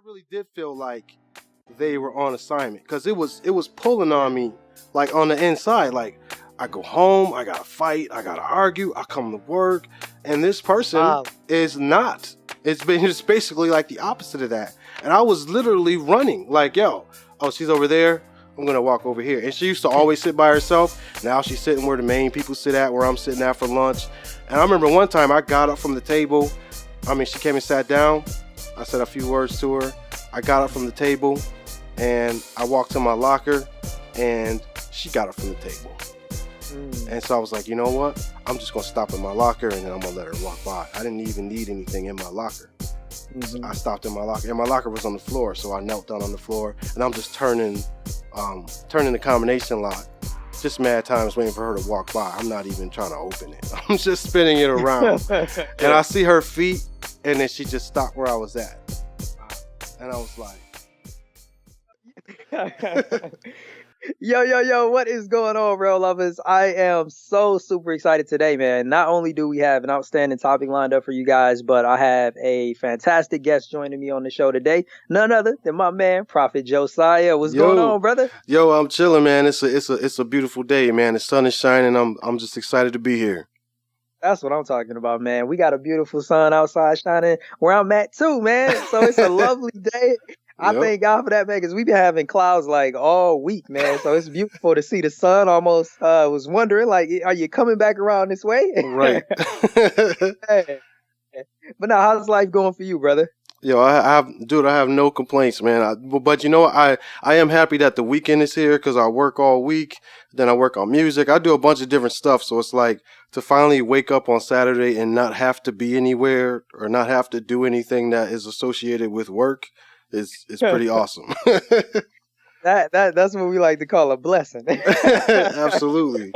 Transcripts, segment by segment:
really did feel like they were on assignment because it was pulling on me like on the inside. Like I go home, I gotta fight, I gotta argue, I come to work, and this person is not. It's basically like the opposite of that. And I was literally running like, yo, oh, she's over there. I'm gonna walk over here. And she used to always sit by herself. Now she's sitting where the main people sit at, where I'm sitting at for lunch. And I remember one time I got up from the table. She came and sat down. I said a few words to her. I got up from the table and I walked to my locker and she got up from the table. And so I was like, you know what? I'm just gonna stop in my locker and then I'm gonna let her walk by. I didn't even need anything in my locker. So I stopped in my locker and my locker was on the floor. So I knelt down on the floor and I'm just turning the combination lock. Just mad times waiting for her to walk by. I'm not even trying to open it. I'm just spinning it around. And I see her feet and then she just stopped where I was at. And I was like... Yo, what is going on, R.E.A.L lovers? I am so super excited today, man. Not only do we have an outstanding topic lined up for you guys, but I have a fantastic guest joining me on the show today. None other than my man, Prafit Josiah. What's going on, brother? Yo, I'm chilling, man. It's a beautiful day, man. The sun is shining. I'm just excited to be here. That's what I'm talking about, man. We got a beautiful sun outside shining where I'm at too, man. So it's a lovely day. I thank God for that, man, because we've been having clouds like all week, man. So it's beautiful to see the sun. Almost was wondering, like, are you coming back around this way? Right. Hey. But now, how's life going for you, brother? Yo, I have no complaints, man. But you know, I am happy that the weekend is here because I work all week. Then I work on music. I do a bunch of different stuff. So it's like to finally wake up on Saturday and not have to be anywhere or not have to do anything that is associated with work. It's pretty awesome. That's what we like to call a blessing. Absolutely.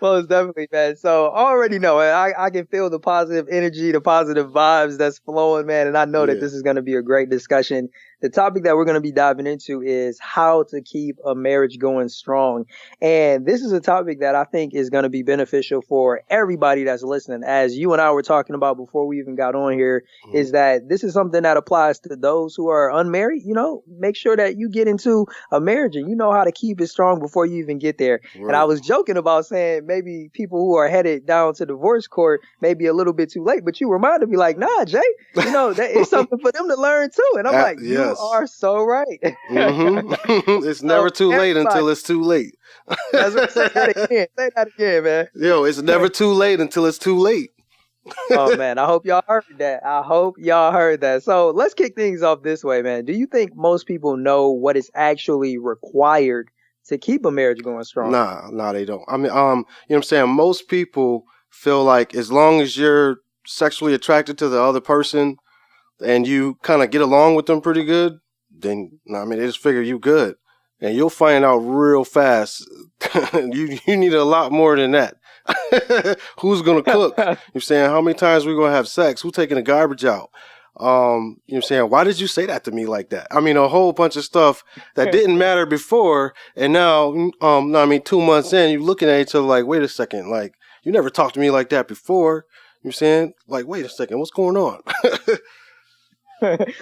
Well, it's definitely, man. So I already know, I can feel the positive energy, the positive vibes that's flowing, man. And I know that this is going to be a great discussion. The topic that we're going to be diving into is how to keep a marriage going strong. And this is a topic that I think is going to be beneficial for everybody that's listening. As you and I were talking about before we even got on here, is that this is something that applies to those who are unmarried. You know, make sure that you get into a marriage and you know how to keep it strong before you even get there. Right. And I was joking about saying maybe people who are headed down to divorce court may be a little bit too late, but you reminded me like, nah, Jay, you know, that is something for them to learn too. And I'm like, you are so right. It's never too late until it's too late. That's what, say that again. Say that again, man. Yo, it's never too late until it's too late. Oh, man. I hope y'all heard that. So let's kick things off this way, man. Do you think most people know what is actually required to keep a marriage going strong? Nah, they don't. I mean, you know what I'm saying? Most people feel like as long as you're sexually attracted to the other person and you kind of get along with them pretty good, then, I mean, they just figure you good. And you'll find out real fast you need a lot more than that. Who's going to cook? You're saying, how many times we going to have sex? Who's taking the garbage out? You know what I'm saying? Why did you say that to me like that? I mean, a whole bunch of stuff that didn't matter before. And now, 2 months in, you're looking at each other like, wait a second. Like, you never talked to me like that before. You know what I'm saying? Like, wait a second. What's going on?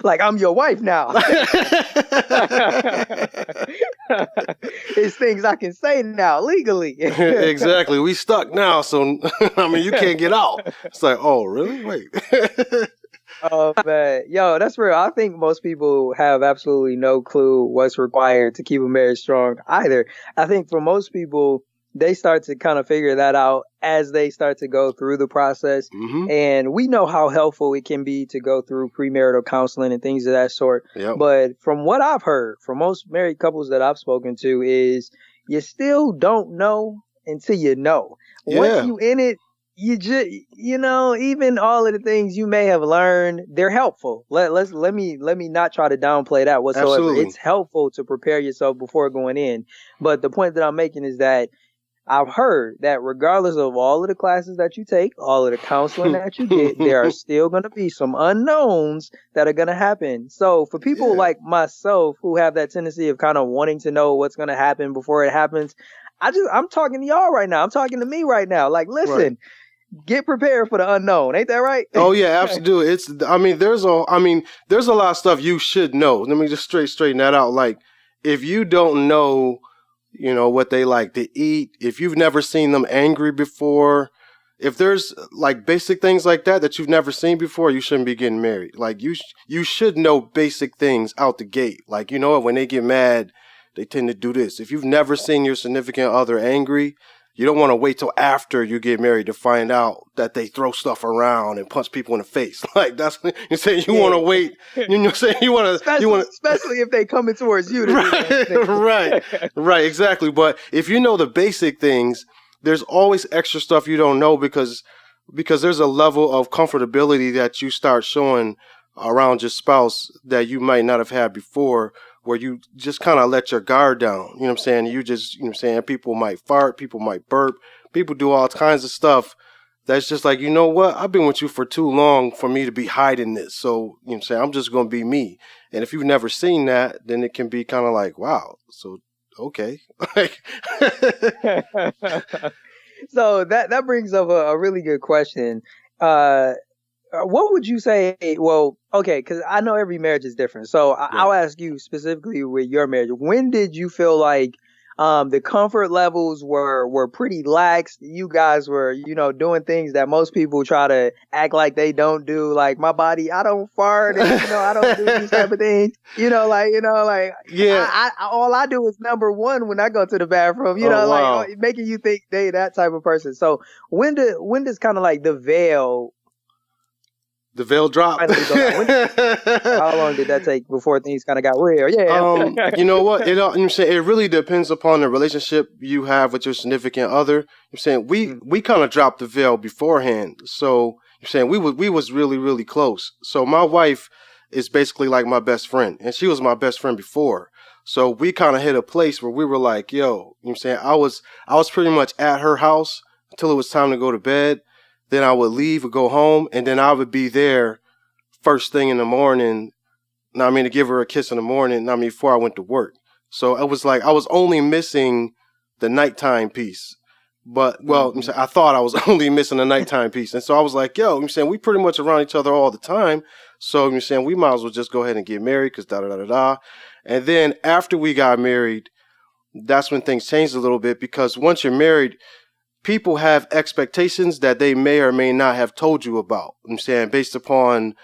Like, I'm your wife now. It's things I can say now legally. Exactly. We stuck now. So, I mean, you can't get out. It's like, oh, really? Wait. Oh, man. Yo, that's real. I think most people have absolutely no clue what's required to keep a marriage strong either. I think for most people, they start to kind of figure that out as they start to go through the process. And we know how helpful it can be to go through premarital counseling and things of that sort. But from what I've heard from most married couples that I've spoken to is you still don't know until you know. Once you in it, you just, you know, even all of the things you may have learned, they're helpful. Let me not try to downplay that whatsoever. Absolutely. It's helpful to prepare yourself before going in. But the point that I'm making is that I've heard that regardless of all of the classes that you take, all of the counseling that you get, there are still going to be some unknowns that are going to happen. So for people like myself who have that tendency of kind of wanting to know what's going to happen before it happens, I'm talking to y'all right now. I'm talking to me right now. Like, listen, get prepared for the unknown. Ain't that right? Oh yeah, absolutely. There's a lot of stuff you should know. Let me just straighten that out. Like, if you don't know, what they like to eat, if you've never seen them angry before, if there's like basic things like that you've never seen before, you shouldn't be getting married. Like, you should know basic things out the gate. Like, when they get mad, they tend to do this. If you've never seen your significant other angry, you don't want to wait till after you get married to find out that they throw stuff around and punch people in the face. Like, that's what you're saying. You want to wait. You're saying you want to, especially if they coming towards you. To right, exactly. But if you know the basic things, there's always extra stuff you don't know because there's a level of comfortability that you start showing around your spouse that you might not have had before, where you just kind of let your guard down. You know what I'm saying? You just, people might fart, people might burp, people do all kinds of stuff that's just like, you know what? I've been with you for too long for me to be hiding this. So, I'm just going to be me. And if you've never seen that, then it can be kind of like, wow. So, okay. So that brings up a really good question. What would you say? Well, okay, because I know every marriage is different. So I'll ask you specifically with your marriage. When did you feel like the comfort levels were pretty lax? You guys were, doing things that most people try to act like they don't do. Like, my body, I don't fart, and, I don't do these type of things. Yeah. All I do is number one when I go to the bathroom. Wow. Like making you think they that type of person. So when does kind of like the veil? The veil dropped. How long did that take before things kind of got real? Yeah. You know what? It really depends upon the relationship you have with your significant other. You're saying we kind of dropped the veil beforehand. So you're saying we was really, really close. So my wife is basically like my best friend, and she was my best friend before. So we kind of hit a place where we were like, yo, I was pretty much at her house until it was time to go to bed. Then I would leave or go home, and then I would be there first thing in the morning. To give her a kiss in the morning, before I went to work. So it was like I was only missing the nighttime piece. But, I thought I was only missing the nighttime piece. And so I was like, yo, we pretty much around each other all the time. So we might as well just go ahead and get married because da-da-da-da-da. And then after we got married, that's when things changed a little bit, because once you're married, people have expectations that they may or may not have told you about. Based upon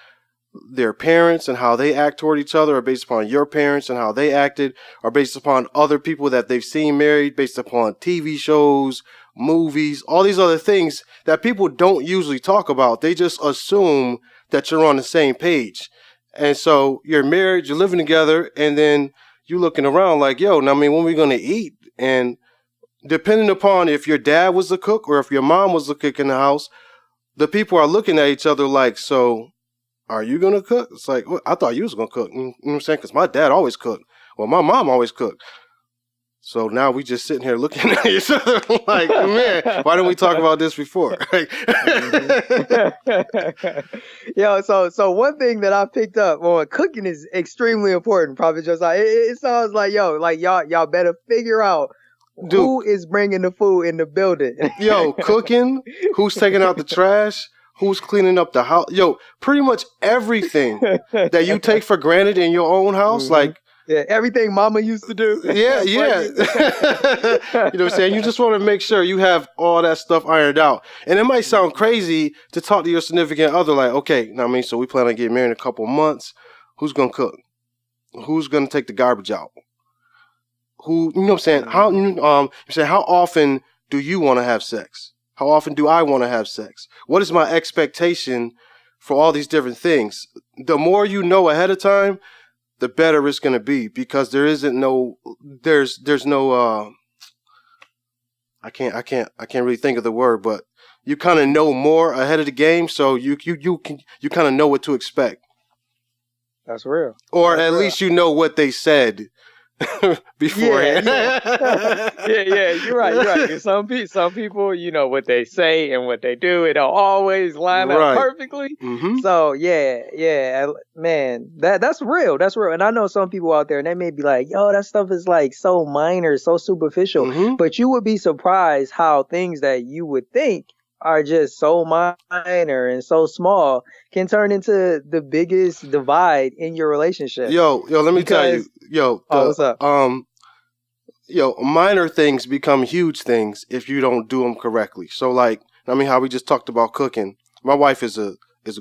their parents and how they act toward each other, or based upon your parents and how they acted, or based upon other people that they've seen married, based upon TV shows, movies, all these other things that people don't usually talk about. They just assume that you're on the same page. And so you're married, you're living together, and then you're looking around like, yo, when are we going to eat? And depending upon if your dad was the cook or if your mom was the cook in the house, the people are looking at each other like, so are you going to cook? It's like, well, I thought you was going to cook. You know what I'm saying? Because my dad always cooked. Well, my mom always cooked. So now we just sitting here looking at each other like, man, why didn't we talk about this before? Yo, so one thing that I picked up on cooking is extremely important, Prafit Josiah. It sounds like, y'all better figure out who is bringing the food in the building. Yo, cooking, who's taking out the trash, who's cleaning up the house. Yo, pretty much everything that you take for granted in your own house, like, yeah, everything mama used to do. Yeah. You know what I'm saying? You just want to make sure you have all that stuff ironed out. And it might sound crazy to talk to your significant other like, okay, so we plan on getting married in a couple months. Who's going to cook? Who's going to take the garbage out? Who, you know what I'm saying? How often do you want to have sex? How often do I want to have sex? What is my expectation for all these different things? The more you know ahead of time, the better it's going to be, because there's no I can't really think of the word, but you kind of know more ahead of the game, so you kind of know what to expect. That's real. Or at least you know what they said beforehand. Yeah, you're right. Some people, you know what they say and what they do, it don't always line up perfectly. Mm-hmm. So yeah, man, that's real. That's real. And I know some people out there, and they may be like, yo, that stuff is like so minor, so superficial. Mm-hmm. But you would be surprised how things that you would think are just so minor and so small can turn into the biggest divide in your relationship. Yo, let me tell you, what's up? Minor things become huge things if you don't do them correctly. So like, I mean, how we just talked about cooking. My wife is a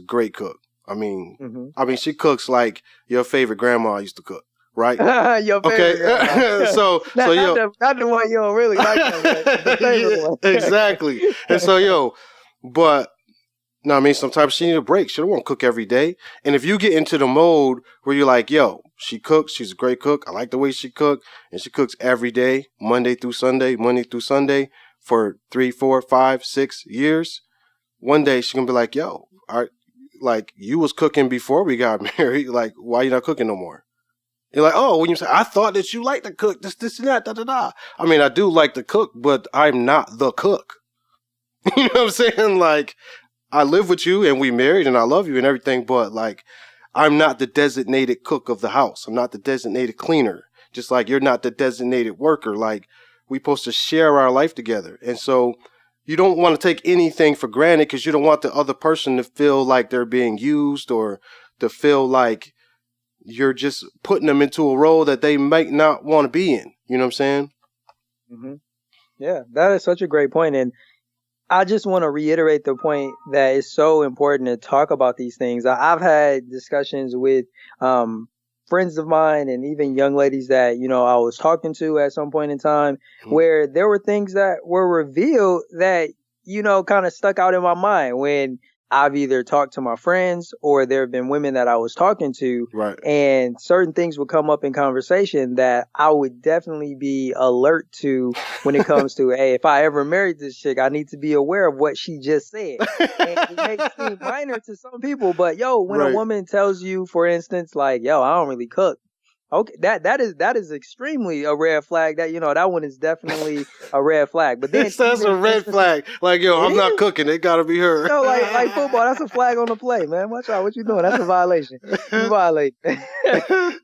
great cook. I mean, she cooks like your favorite grandma used to cook, right? Your favorite grandma. so not the one you don't really like. The favorite one. Exactly. And so but no, I mean, sometimes she need a break. She don't want to cook every day. And if you get into the mode where you're like, yo, she cooks, she's a great cook, I like the way she cooks, and she cooks every day, Monday through Sunday, for 3, 4, 5, 6 years, one day she's gonna be like, yo, like you was cooking before we got married, like why you not cooking no more? You're like, oh, when you say, I thought that you like to cook, this and that, da. I mean, I do like to cook, but I'm not the cook. You know what I'm saying? Like, I live with you and we married and I love you and everything, but like, I'm not the designated cook of the house. I'm not the designated cleaner. Just like you're not the designated worker. Like, we're supposed to share our life together. And so you don't want to take anything for granted because you don't want the other person to feel like they're being used or to feel like you're just putting them into a role that they might not want to be in. You know what I'm saying? Mm-hmm. Yeah, that is such a great point. And I just want to reiterate the point that it's so important to talk about these things. I've had discussions with friends of mine and even young ladies that, I was talking to at some point in time where there were things that were revealed that, kind of stuck out in my mind when I've either talked to my friends or there have been women that I was talking to, right, and certain things would come up in conversation that I would definitely be alert to when it comes to, hey, if I ever married this chick, I need to be aware of what she just said. And it may seem minor to some people, but when a woman tells you, for instance, like, yo, I don't really cook. Okay, that is extremely a red flag. That that one is definitely a red flag. But then that's a red flag. Like, yo, I'm not cooking. It gotta be her. Like football, that's a flag on the play, man. Watch out, what you doing? That's a violation. You violate.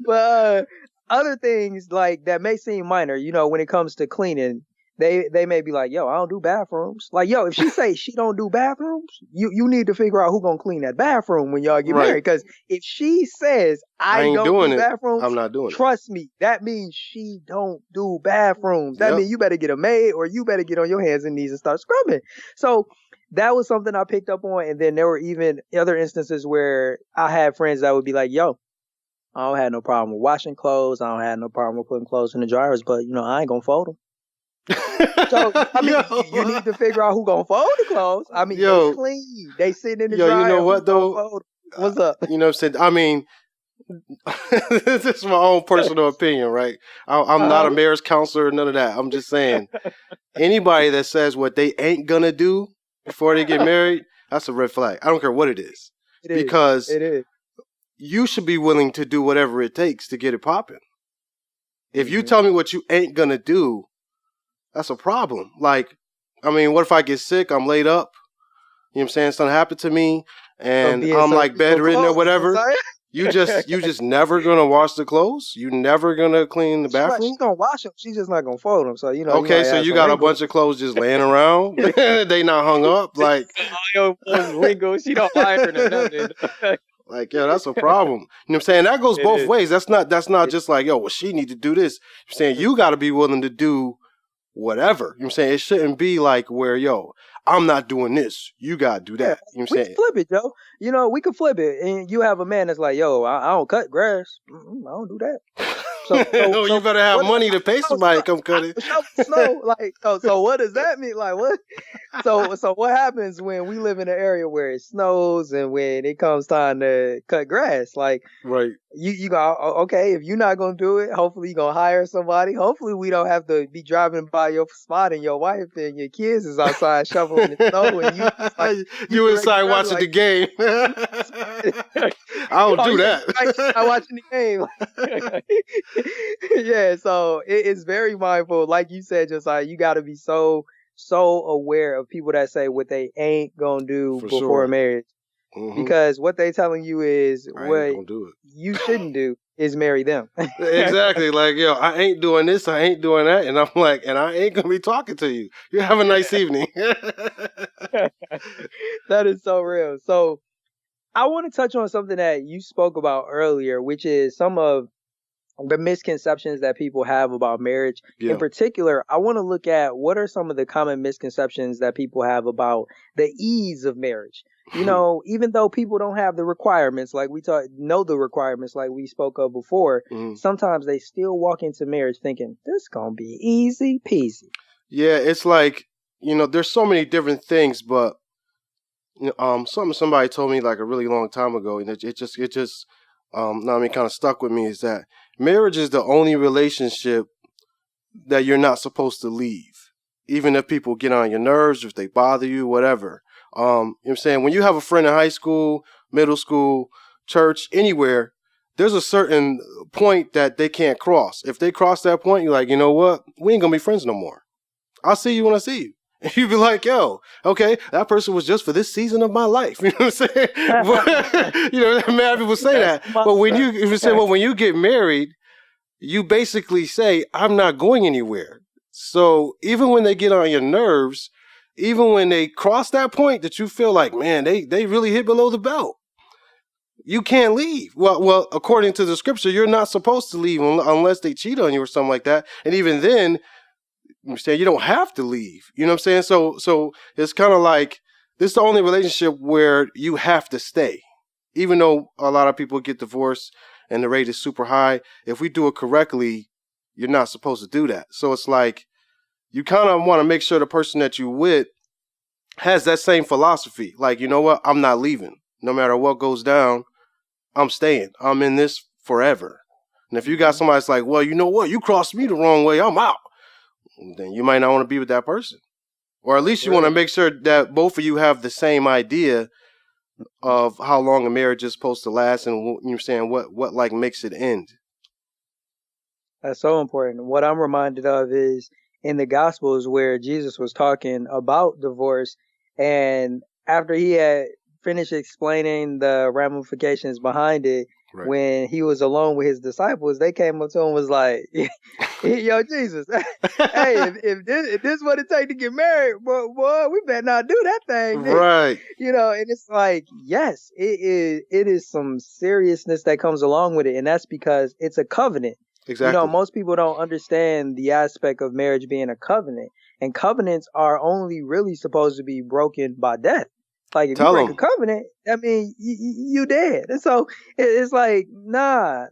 But other things like that may seem minor. When it comes to cleaning, they may be like, yo, I don't do bathrooms. Like, yo, if she say she don't do bathrooms, you need to figure out who gonna clean that bathroom when y'all get married. Because if she says I don't do bathrooms, I'm not doing it. Trust me, that means she don't do bathrooms. That means you better get a maid or you better get on your hands and knees and start scrubbing. So that was something I picked up on. And then there were even other instances where I had friends that would be like, yo, I don't have no problem with washing clothes. I don't have no problem with putting clothes in the dryers, but I ain't gonna fold them. So I mean, you need to figure out who gonna fold the clothes. I mean, they clean. They sit in the dryer. You know what though? What's up? You know what I'm saying? I mean, this is my own personal opinion, right? I'm not a marriage counselor, none of that. I'm just saying, anybody that says what they ain't gonna do before they get married, that's a red flag. I don't care what it is. Because you should be willing to do whatever it takes to get it popping. If you tell me what you ain't gonna do, that's a problem. Like, I mean, what if I get sick? I'm laid up. You know what I'm saying? Something happened to me, and I'm like bedridden or whatever. You just never gonna wash the clothes. You never gonna clean the bathroom. She's gonna wash them. She's just not gonna fold them. So Okay, so you got a bunch of clothes just laying around. They not hung up. Like, wrinkles. She don't iron or nothing. Like, yeah, that's a problem. You know what I'm saying? That goes both ways. That's not just like, yo, well, she need to do this. I'm saying you got to be willing to do whatever. You know what I'm saying? It shouldn't be like where, yo, I'm not doing this. You got to do that. You know what I'm saying? We can flip it, Joe. We can flip it. And you have a man that's like, yo, I don't cut grass. I don't do that. So you better have money to pay somebody to come cut it. Snow, so what does that mean? Like, what? So what happens when we live in an area where it snows and when it comes time to cut grass? Like, right. You go, okay, if you're not going to do it, hopefully you're going to hire somebody. Hopefully we don't have to be driving by your spot and your wife and your kids is outside shoveling the snow and you inside watching the game. I don't do that. I'm watching the game. Yeah, so it's very mindful. Like you said, Josiah, you got to be so aware of people that say what they ain't going to do before marriage. Mm-hmm. Because what they telling you is what you shouldn't do. is marry them. Exactly. Like, yo, I ain't doing this, I ain't doing that. And I'm like, and I ain't going to be talking to you. You have a nice evening. That is so real. So I want to touch on something that you spoke about earlier, which is some of the misconceptions that people have about marriage. Yeah. In particular, I want to look at what are some of the common misconceptions that people have about the ease of marriage. You know, even though people don't have the requirements, like know the requirements like we spoke of before, sometimes they still walk into marriage thinking, this gonna be easy peasy. Yeah, it's like, there's so many different things, but something somebody told me like a really long time ago, and it just kind of stuck with me, is that marriage is the only relationship that you're not supposed to leave, even if people get on your nerves, if they bother you, whatever. You know what I'm saying? When you have a friend in high school, middle school, church, anywhere, there's a certain point that they can't cross. If they cross that point, you're like, you know what? We ain't gonna be friends no more. I'll see you when I see you. And you'd be like, yo, okay, that person was just for this season of my life. You know what I'm saying? Mad people say that. But when you get married, you basically say, I'm not going anywhere. So even when they get on your nerves, even when they cross that point that you feel like, man, they really hit below the belt, you can't leave. Well, according to the scripture, you're not supposed to leave unless they cheat on you or something like that. And even then, you don't have to leave. You know what I'm saying? So it's kind of like, this is the only relationship where you have to stay. Even though a lot of people get divorced and the rate is super high, if we do it correctly, you're not supposed to do that. So it's like, you kind of want to make sure the person that you with has that same philosophy. Like, you know what? I'm not leaving. No matter what goes down, I'm staying. I'm in this forever. And if you got somebody that's like, well, you know what? You crossed me the wrong way, I'm out. Then you might not want to be with that person. Or at least you want to make sure that both of you have the same idea of how long a marriage is supposed to last, and you're saying what like makes it end. That's so important. What I'm reminded of is in the Gospels where Jesus was talking about divorce, and after he had finished explaining the ramifications behind it, right, when he was alone with his disciples, they came up to him and was like, yo, Jesus, hey, if this what it take to get married, boy, we better not do that thing. Right. And it's like, yes, it is some seriousness that comes along with it. And that's because it's a covenant. Exactly. Most people don't understand the aspect of marriage being a covenant. And covenants are only really supposed to be broken by death. Like, if you break a covenant, I mean, you dead. And so it's like, nah,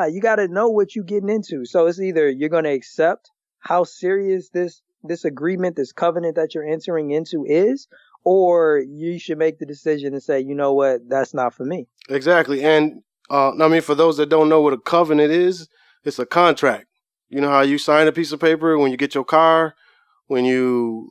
you got to know what you're getting into. So it's either you're going to accept how serious this agreement, this covenant that you're entering into is, or you should make the decision and say, you know what, that's not for me. Exactly. And for those that don't know what a covenant is, it's a contract. You know how you sign a piece of paper when you get your car, when you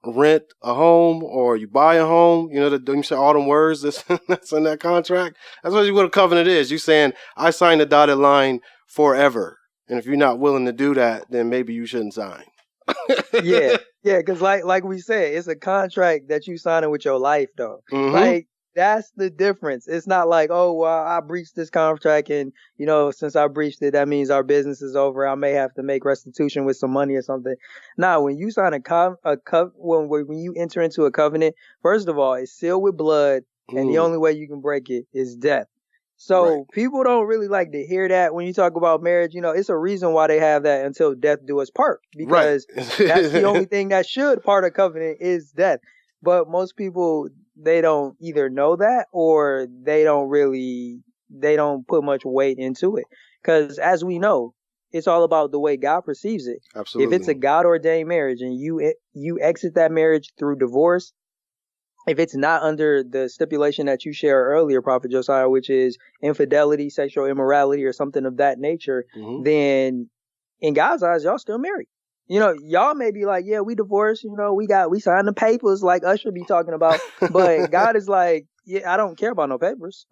rent a home or you buy a home, you say all them words that's in that contract. That's what a covenant is. You saying, I signed a dotted line forever. And if you're not willing to do that, then maybe you shouldn't sign. Yeah, because like we said, it's a contract that you signing with your life, though. Mm-hmm. Like, that's the difference. It's not like, oh, well, I breached this contract and, since I breached it, that means our business is over. I may have to make restitution with some money or something. Now, when you sign when you enter into a covenant, first of all, it's sealed with blood, and the only way you can break it is death. So people don't really like to hear that when you talk about marriage. It's a reason why they have that until death do us part, because that's the only thing that should part a covenant is death. But most people, they don't either know that, or they don't put much weight into it. Because as we know, it's all about the way God perceives it. Absolutely. If it's a God ordained marriage and you exit that marriage through divorce, if it's not under the stipulation that you shared earlier, Prafit Josiah, which is infidelity, sexual immorality, or something of that nature, then in God's eyes, y'all still married. Y'all may be like, yeah, we divorced, we signed the papers like Usher be talking about, but God is like, yeah, I don't care about no papers.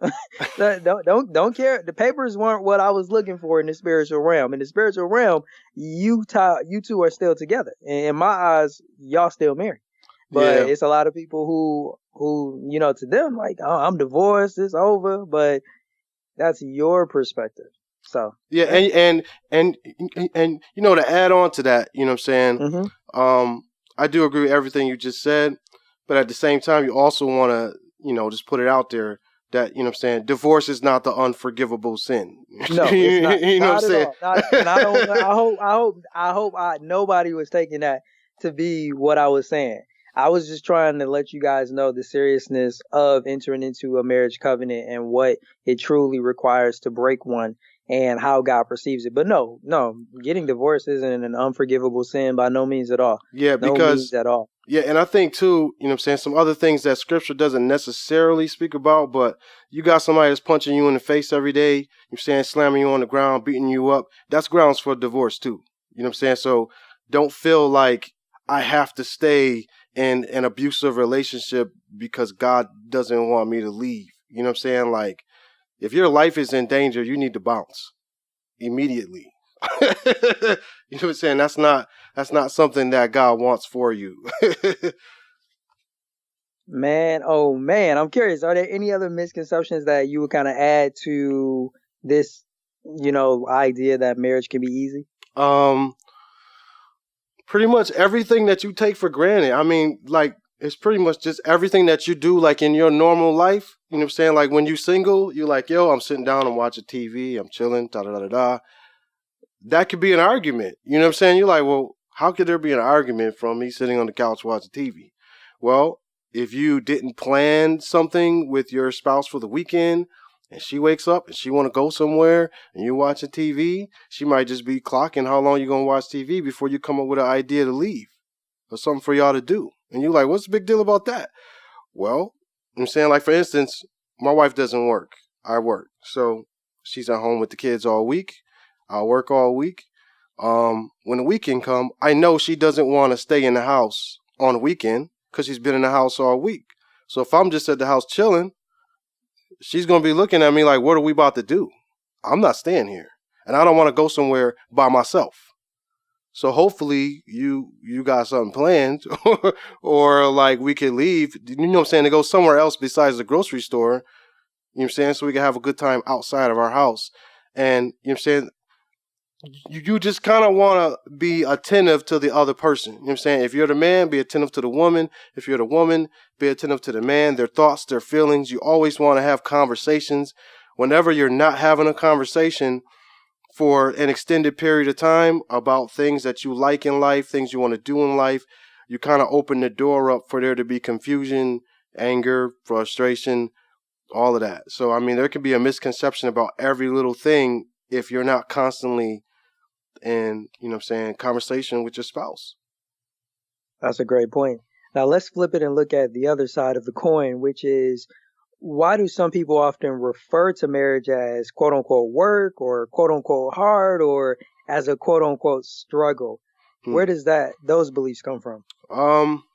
don't care. The papers weren't what I was looking for in the spiritual realm. In the spiritual realm, you two are still together. And in my eyes, y'all still married. But it's a lot of people who to them, like, oh, I'm divorced, it's over. But That's your perspective. So Yeah, and you know, to add on to that, you know what I'm saying? hmm I do agree with everything you just said, but at the same time, you also want to, you know, just put it out there that, you know what I'm saying, divorce is not the unforgivable sin. no, it's not, You know what I'm not at saying? all. Not, and I don't. I hope nobody was taking that to be what I was saying. I was just trying to let you guys know the seriousness of entering into a marriage covenant and what it truly requires to break one and how God perceives it. But no, getting divorced isn't an unforgivable sin by no means at all. Yeah, No means because at all. yeah, and I think too, you know what I'm saying, some other things that scripture doesn't necessarily speak about, but you got somebody that's punching you in the face every day, you're saying slamming you on the ground, beating you up, that's grounds for divorce too. You know what I'm saying? So don't feel like I have to stay in an abusive relationship because God doesn't want me to leave. You know what I'm saying? Like if your life is in danger, you need to bounce immediately. You know what I'm saying? That's not something that God wants for you. Man, oh man, I'm curious. Are there any other misconceptions that you would kind of add to this, idea that marriage can be easy? um, Pretty much everything that you take for granted. I mean, like it's pretty much just everything that you do, like in your normal life. You know what I'm saying? Like when you single, you're like, yo, I'm sitting down, I'm watching TV, I'm chilling, da da da da da. That could be an argument. You know what I'm saying? You're like, well, how could there be an argument from me sitting on the couch watching TV? Well, if you didn't plan something with your spouse for the weekend and she wakes up and she want to go somewhere and you're watching TV, she might just be clocking how long you're going to watch TV before you come up with an idea to leave or something for y'all to do. And you're like, what's the big deal about that? Well, I'm saying, like, for instance, my wife doesn't work. I work. So she's at home with the kids all week. I work all week. When the weekend come, I know she doesn't want to stay in the house on the weekend because she's been in the house all week. So if I'm just at the house chilling, she's going to be looking at me like, what are we about to do? I'm not staying here. And I don't want to go somewhere by myself. So hopefully you got something planned or like we could leave, you know what I'm saying, to go somewhere else besides the grocery store, you know what I'm saying, so we can have a good time outside of our house. And you know what I'm saying, you just kind of want to be attentive to the other person. You know what I'm saying? If you're the man, be attentive to the woman. If you're the woman, be attentive to the man, their thoughts, their feelings. You always want to have conversations. Whenever you're not having a conversation for an extended period of time about things that you like in life, things you want to do in life, you kind of open the door up for there to be confusion, anger, frustration, all of that. So, I mean, there can be a misconception about every little thing if you're not constantly in, you know what I'm saying, conversation with your spouse. That's a great point. Now let's flip it and look at the other side of the coin, which is why do some people often refer to marriage as quote unquote work or quote unquote hard or as a quote unquote struggle? Hmm. Where does those beliefs come from?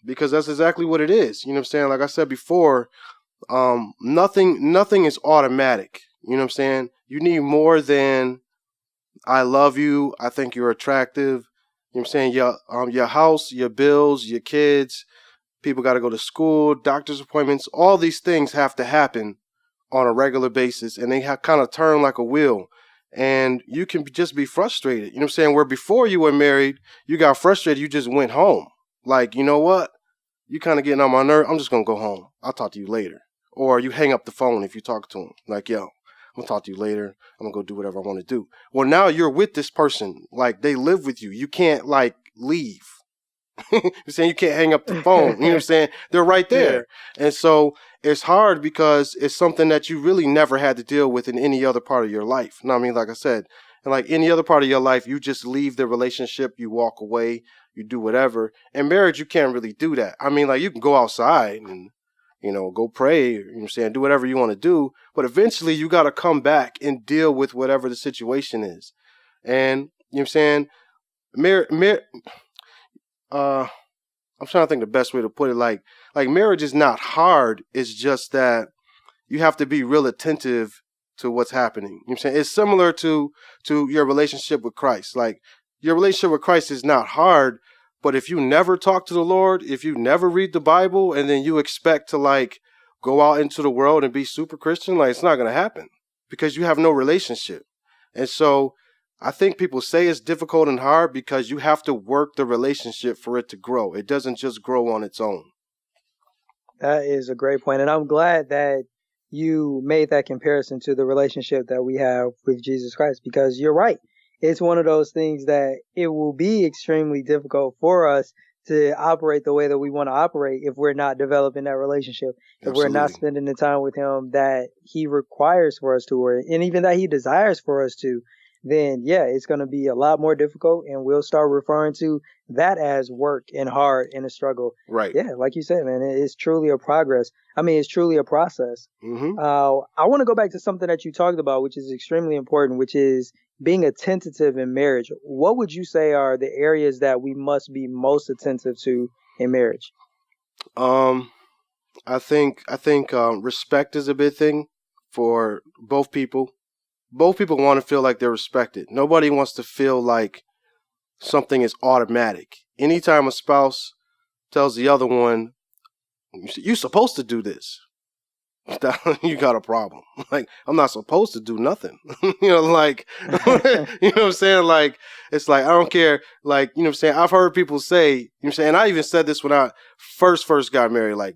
Because that's exactly what it is. You know what I'm saying? Like I said before, nothing is automatic. You know what I'm saying? You need more than I love you, I think you're attractive. You know what I'm saying? Your house, your bills, your kids, people got to go to school, doctor's appointments, all these things have to happen on a regular basis, and they kind of turn like a wheel. And you can just be frustrated. You know what I'm saying? Where before you were married, you got frustrated, you just went home. Like, you know what? You kind of getting on my nerve. I'm just going to go home. I'll talk to you later. Or you hang up the phone if you talk to them. Like, yo, I'm going to talk to you later. I'm going to go do whatever I want to do. Well, now you're with this person. Like, they live with you. You can't, like, leave. You're saying you can't hang up the phone. You know what I'm saying? They're right there. Yeah. And so it's hard because it's something that you really never had to deal with in any other part of your life. You know what I mean? Like I said, and like any other part of your life, you just leave the relationship, you walk away, you do whatever. In marriage, you can't really do that. I mean, like you can go outside and, you know, go pray, you know what I'm saying, do whatever you want to do. But eventually you got to come back and deal with whatever the situation is. And, you know what I'm saying, I'm trying to think the best way to put it. Like marriage is not hard. It's just that you have to be real attentive to what's happening. You know what I'm saying? It's similar to your relationship with Christ. Like your relationship with Christ is not hard, but if you never talk to the Lord, if you never read the Bible, and then you expect to like go out into the world and be super Christian, like it's not going to happen because you have no relationship. And so I think people say it's difficult and hard because you have to work the relationship for it to grow. It doesn't just grow on its own. That is a great point. And I'm glad that you made that comparison to the relationship that we have with Jesus Christ, because you're right. It's one of those things that it will be extremely difficult for us to operate the way that we want to operate if we're not developing that relationship, if we're not spending the time with him that he requires for us to, and even that he desires for us to, then yeah, it's going to be a lot more difficult, and we'll start referring to that as work and hard and a struggle. Right. Yeah, like you said, man, it's truly a progress. I mean, it's truly a process. Mm-hmm. I want to go back to something that you talked about, which is extremely important, which is being attentive in marriage. What would you say are the areas that we must be most attentive to in marriage? I think respect is a big thing for both people. Both people want to feel like they're respected. Nobody wants to feel like something is automatic. Anytime a spouse tells the other one, "You're supposed to do this," you got a problem. Like, I'm not supposed to do nothing. Like, you know what I'm saying? Like, it's like, I don't care. Like, you know what I'm saying? I've heard people say, you know what I'm saying? And I even said this when I first got married, like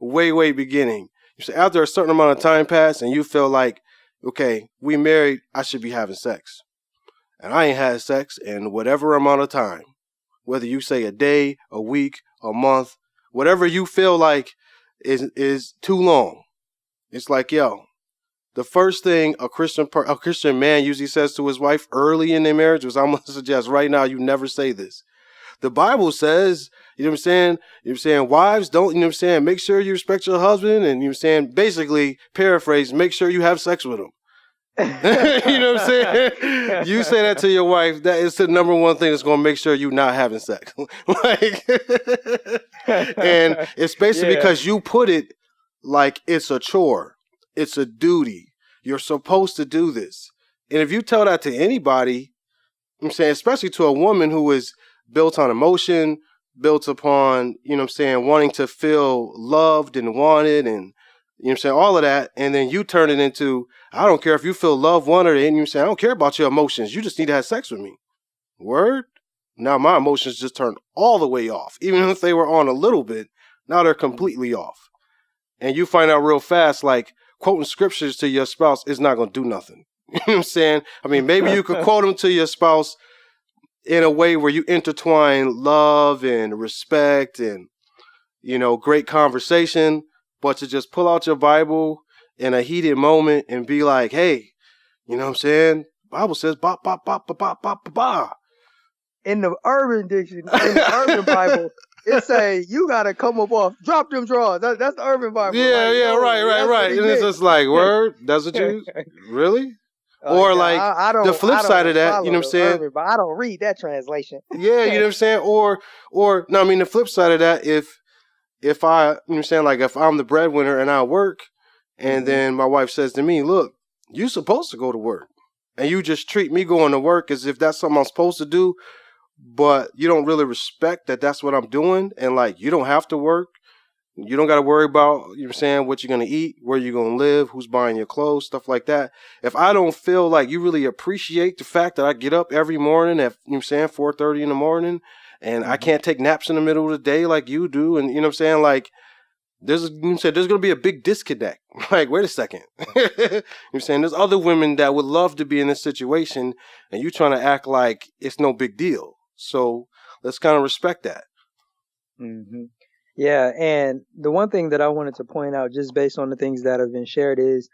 way beginning. You say after a certain amount of time passed and you feel like, okay, we married, I should be having sex. And I ain't had sex in whatever amount of time. Whether you say a day, a week, a month, whatever you feel like is too long. It's like, yo, the first thing a Christian man usually says to his wife early in their marriage was, I'm going to suggest right now you never say this. The Bible says, you know what I'm saying? You know what I'm saying? Wives, don't, you know what I'm saying? Make sure you respect your husband. And you know what I'm saying? Basically, paraphrase, make sure you have sex with him. You know what I'm saying? You say that to your wife, that is the number one thing that's going to make sure you're not having sex. Like, and it's basically because you put it like it's a chore. It's a duty. You're supposed to do this. And if you tell that to anybody, I'm saying, especially to a woman who is built on emotion, built upon, you know what I'm saying, wanting to feel loved and wanted and, you know what I'm saying, all of that, and then you turn it into, I don't care if you feel loved, wanted, and you say, I don't care about your emotions. You just need to have sex with me. Word? Now my emotions just turned all the way off. Even if they were on a little bit, now they're completely off. And you find out real fast, like, quoting scriptures to your spouse is not going to do nothing. You know what I'm saying? I mean, maybe you could quote them to your spouse in a way where you intertwine love and respect and, you know, great conversation. But to just pull out your Bible in a heated moment and be like, hey, you know what I'm saying? Bible says, ba, ba, ba, ba, ba, ba, ba, ba. In the urban dictionary, in the urban Bible, it say, you got to come up off, drop them drawers. That's the urban Bible. Yeah, like, right. And it's just like, word? That's what you, really? Or like, the flip side of that, you know what I'm saying? Urban, but I don't read that translation. Yeah, you know what I'm saying? Or no, I mean, the flip side of that, if I, you know what I'm saying, like if I'm the breadwinner and I work and then my wife says to me, look, you're supposed to go to work and you just treat me going to work as if that's something I'm supposed to do, but you don't really respect that that's what I'm doing. And like, you don't have to work. You don't got to worry about, you know what I'm saying, what you're going to eat, where you're going to live, who's buying your clothes, stuff like that. If I don't feel like you really appreciate the fact that I get up every morning at, you know what I'm saying, 4:30 in the morning, and I can't take naps in the middle of the day like you do. And you know what I'm saying? Like, there's going to be a big disconnect. Like, wait a second. You know what I'm saying? There's other women that would love to be in this situation and you trying to act like it's no big deal. So let's kind of respect that. Mm-hmm. Yeah. And the one thing that I wanted to point out just based on the things that have been shared is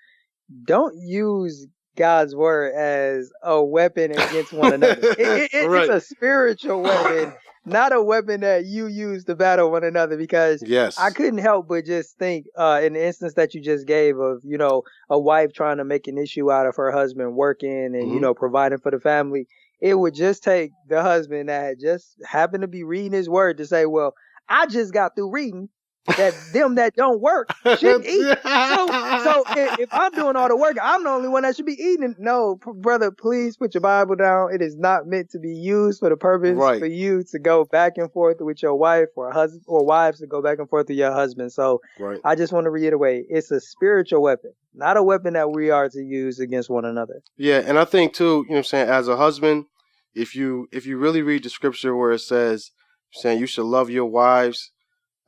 don't use God's word as a weapon against one another. Right. It's a spiritual weapon, not a weapon that you use to battle one another, because I couldn't help but just think in the instance that you just gave of, you know, a wife trying to make an issue out of her husband working and, you know, providing for the family. It would just take the husband that just happened to be reading his word to say, well, I just got through reading that them that don't work shouldn't eat. So if I'm doing all the work, I'm the only one that should be eating. No, brother, please put your Bible down. It is not meant to be used for the purpose for you to go back and forth with your wife, or husband, or wives to go back and forth with your husband. So I just want to reiterate, it's a spiritual weapon, not a weapon that we are to use against one another. Yeah, and I think too, you know what I'm saying, as a husband, if you really read the scripture where it says, saying you should love your wives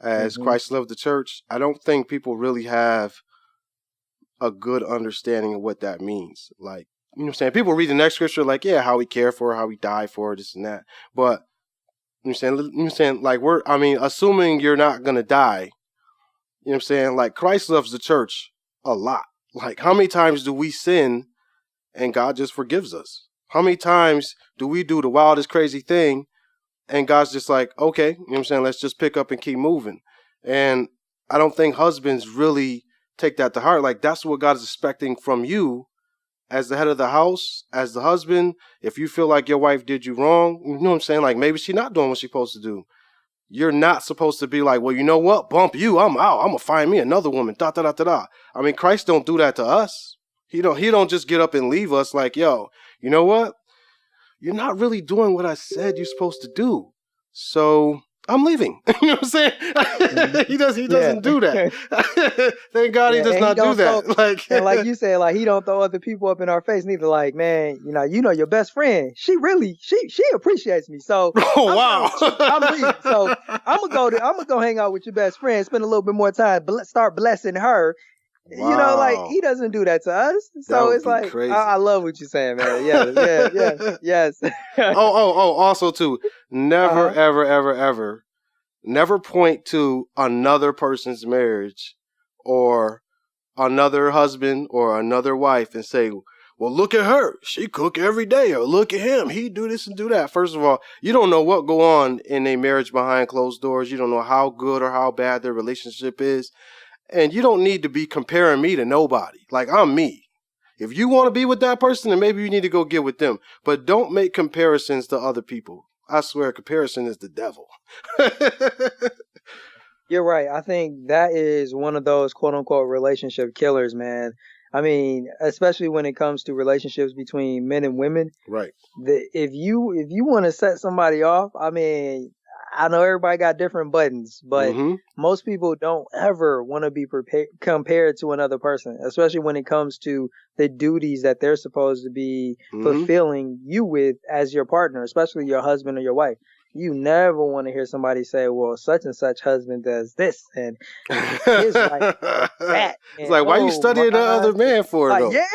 as Christ loved the church, I don't think people really have a good understanding of what that means. Like, you know what I'm saying? People read the next scripture like, yeah, how he cared for her, how he died for her, this and that. But you know what I'm saying, like, assuming you're not gonna die, you know what I'm saying? Like, Christ loves the church a lot. Like, how many times do we sin and God just forgives us? How many times do we do the wildest crazy thing and God's just like, okay, you know what I'm saying, let's just pick up and keep moving? And I don't think husbands really take that to heart. Like, that's what God is expecting from you as the head of the house, as the husband. If you feel like your wife did you wrong, you know what I'm saying? Like, maybe she's not doing what she's supposed to do. You're not supposed to be like, well, you know what? Bump you. I'm out. I'm going to find me another woman. Da, da, da, da, da. I mean, Christ don't do that to us. He don't just get up and leave us like, yo, you know what? You're not really doing what I said you're supposed to do. So I'm leaving. You know what I'm saying? He doesn't do that. Thank God he does not do that. And like you said, like, he don't throw other people up in our face neither. Like, man, you know your best friend, she appreciates me. So I'm leaving. So I'm gonna go hang out with your best friend, spend a little bit more time, start blessing her. Wow. You know, like, he doesn't do that to us. So it's like, I love what you're saying, man. Yes. Also too, never, ever, never point to another person's marriage or another husband or another wife and say, well, look at her, she cook every day, or look at him, he do this and do that. First of all, you don't know what go on in a marriage behind closed doors. You don't know how good or how bad their relationship is. And you don't need to be comparing me to nobody. Like, I'm me. If you want to be with that person, then maybe you need to go get with them. But don't make comparisons to other people. I swear, comparison is the devil. You're right. I think that is one of those quote unquote relationship killers, man. I mean, especially when it comes to relationships between men and women. Right. If you want to set somebody off, I mean, I know everybody got different buttons, but most people don't ever want to be compared to another person, especially when it comes to the duties that they're supposed to be fulfilling you with as your partner, especially your husband or your wife. You never want to hear somebody say, well, such and such husband does this and his wife does that. It's like, why are you studying the other man for, though? Yeah.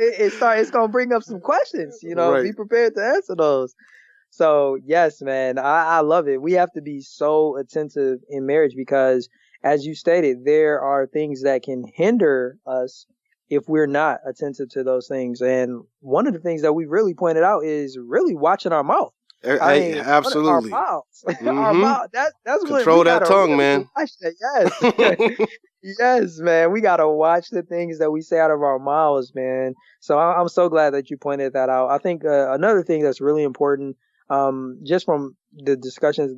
It's going to bring up some questions, be prepared to answer those. So, yes, man, I love it. We have to be so attentive in marriage because, as you stated, there are things that can hinder us if we're not attentive to those things. And one of the things that we really pointed out is really watching our mouth. Absolutely. Our mouths. Our mouth. That's control that tongue, man. Yes. Yes, man. We got to watch the things that we say out of our mouths, man. So I'm so glad that you pointed that out. I think another thing that's really important, just from the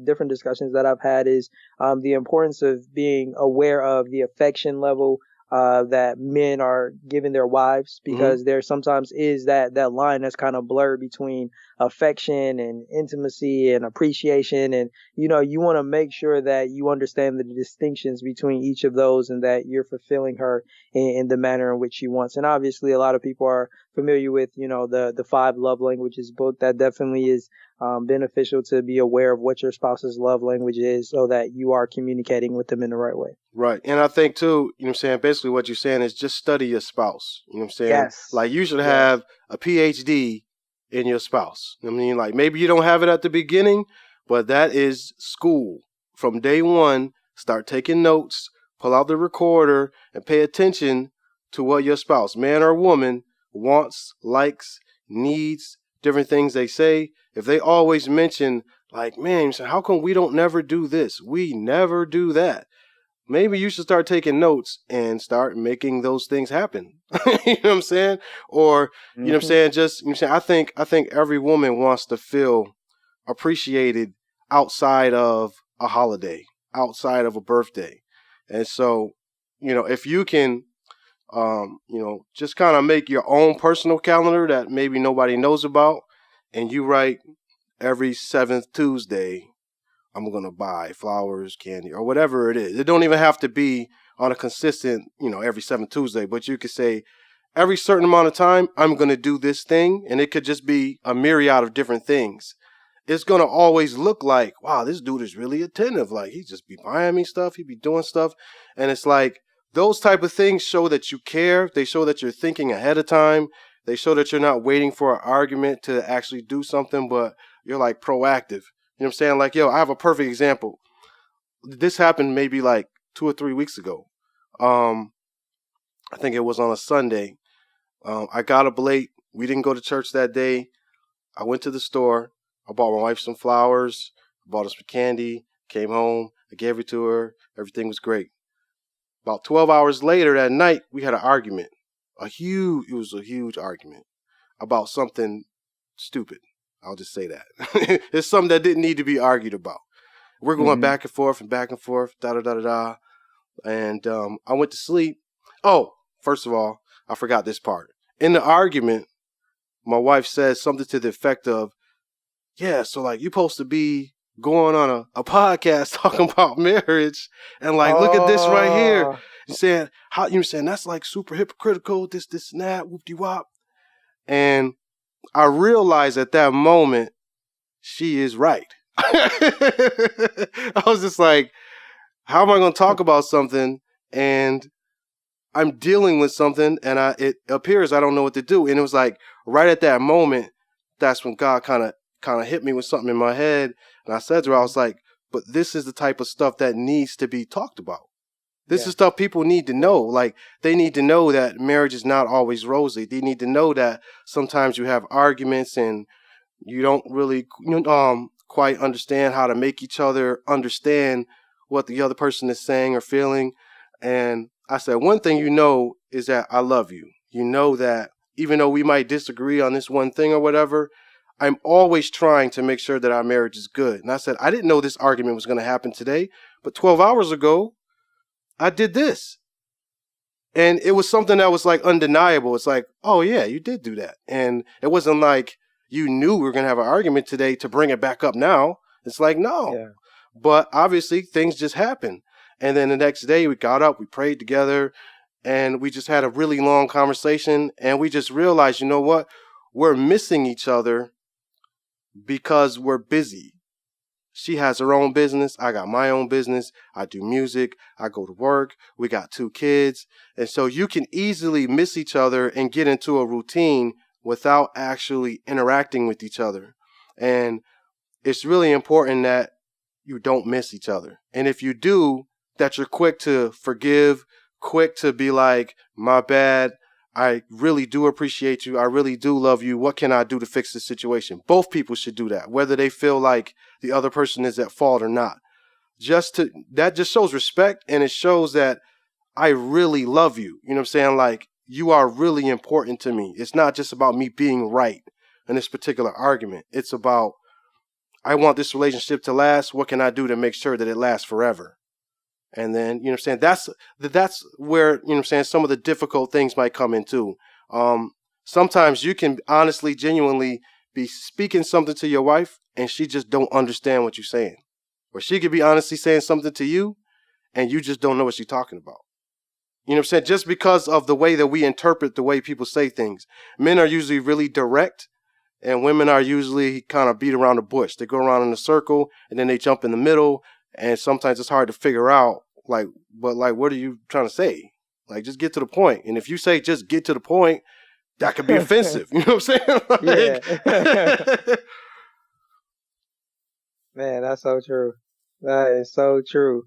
different discussions that I've had, is the importance of being aware of the affection level that men are giving their wives, because there sometimes is that line that's kind of blurred between affection and intimacy and appreciation. And, you want to make sure that you understand the distinctions between each of those and that you're fulfilling her in the manner in which she wants. And obviously a lot of people are familiar with, the 5 love languages book. That definitely is beneficial to be aware of what your spouse's love language is so that you are communicating with them in the right way. Right. And I think too, basically what you're saying is just study your spouse. You know what I'm saying? Yes. Like, you should have a PhD in your spouse. I mean, like, maybe you don't have it at the beginning, but that is school. From day one, start taking notes, pull out the recorder, and pay attention to what your spouse, man or woman, wants, likes, needs, different things they say. If they always mention, like, man, how come we don't never do this? We never do that. Maybe you should start taking notes and start making those things happen. You know what I'm saying? Or, you know what I'm saying? I think every woman wants to feel appreciated outside of a holiday, outside of a birthday. And so, if you can, just kind of make your own personal calendar that maybe nobody knows about, and you write every 7th Tuesday, I'm going to buy flowers, candy, or whatever it is. It don't even have to be on a consistent, every 7th Tuesday, but you could say every certain amount of time, I'm going to do this thing. And it could just be a myriad of different things. It's going to always look like, wow, this dude is really attentive. Like, he just be buying me stuff. He be doing stuff. And it's like, those type of things show that you care. They show that you're thinking ahead of time. They show that you're not waiting for an argument to actually do something, but you're like proactive. You know what I'm saying? Like, yo, I have a perfect example. This happened maybe like 2 or 3 weeks ago. I think it was on a Sunday. I got up late. We didn't go to church that day. I went to the store. I bought my wife some flowers. I bought her some candy. Came home. I gave it to her. Everything was great. About 12 hours later that night, we had an argument. It was a huge argument about something stupid. I'll just say that. It's something that didn't need to be argued about. We're going back and forth, da-da-da-da-da. And I went to sleep. Oh, first of all, I forgot this part. In the argument, my wife says something to the effect of, yeah, so like you're supposed to be going on a podcast talking about marriage, and like, look at this right here. And saying, how you saying that's like super hypocritical, this, and that, whoop-de-wop. And I realized at that moment, she is right. I was just like, how am I going to talk about something and I'm dealing with something and it appears I don't know what to do. And it was like right at that moment, that's when God kind of hit me with something in my head. And I said to her, I was like, but this is the type of stuff that needs to be talked about. This is stuff people need to know. Like, they need to know that marriage is not always rosy. They need to know that sometimes you have arguments and you don't really quite understand how to make each other understand what the other person is saying or feeling. And I said, one thing is that I love you. You know that even though we might disagree on this one thing or whatever, I'm always trying to make sure that our marriage is good. And I said, I didn't know this argument was going to happen today, but 12 hours ago, I did this. And it was something that was like undeniable. It's like, oh yeah, you did do that. And it wasn't like you knew we were going to have an argument today to bring it back up now. It's like, no. Yeah. But obviously things just happen. And then the next day we got up, we prayed together, and we just had a really long conversation. And we just realized, you know what? We're missing each other because we're busy. She has her own business. I got my own business. I do music. I go to work. We got 2 kids. And so you can easily miss each other and get into a routine without actually interacting with each other. And it's really important that you don't miss each other. And if you do, that you're quick to forgive, quick to be like, my bad. I really do appreciate you. I really do love you. What can I do to fix this situation? Both people should do that, whether they feel like the other person is at fault or not. That just shows respect, and it shows that I really love you. You know what I'm saying? Like, you are really important to me. It's not just about me being right in this particular argument. It's about, I want this relationship to last. What can I do to make sure that it lasts forever? And then, you know what I'm saying, that's where, you know what I'm saying, some of the difficult things might come into. Sometimes you can honestly, genuinely be speaking something to your wife and she just don't understand what you're saying. Or she could be honestly saying something to you and you just don't know what she's talking about. You know what I'm saying? Just because of the way that we interpret the way people say things. Men are usually really direct and women are usually kind of beat around the bush. They go around in a circle and then they jump in the middle. And sometimes it's hard to figure out, what are you trying to say? Like, just get to the point. And if you say just get to the point, that could be offensive. You know what I'm saying? Yeah. Man, that's so true. That is so true.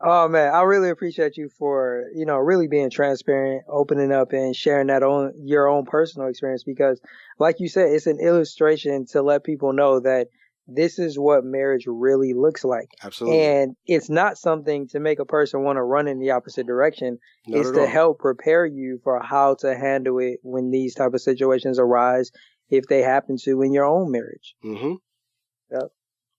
Oh man, I really appreciate you for, really being transparent, opening up and sharing your own personal experience, because like you said, it's an illustration to let people know that this is what marriage really looks like. Absolutely. And it's not something to make a person want to run in the opposite direction. It's to help prepare you for how to handle it when these type of situations arise, if they happen to in your own marriage. Mm-hmm. Yep.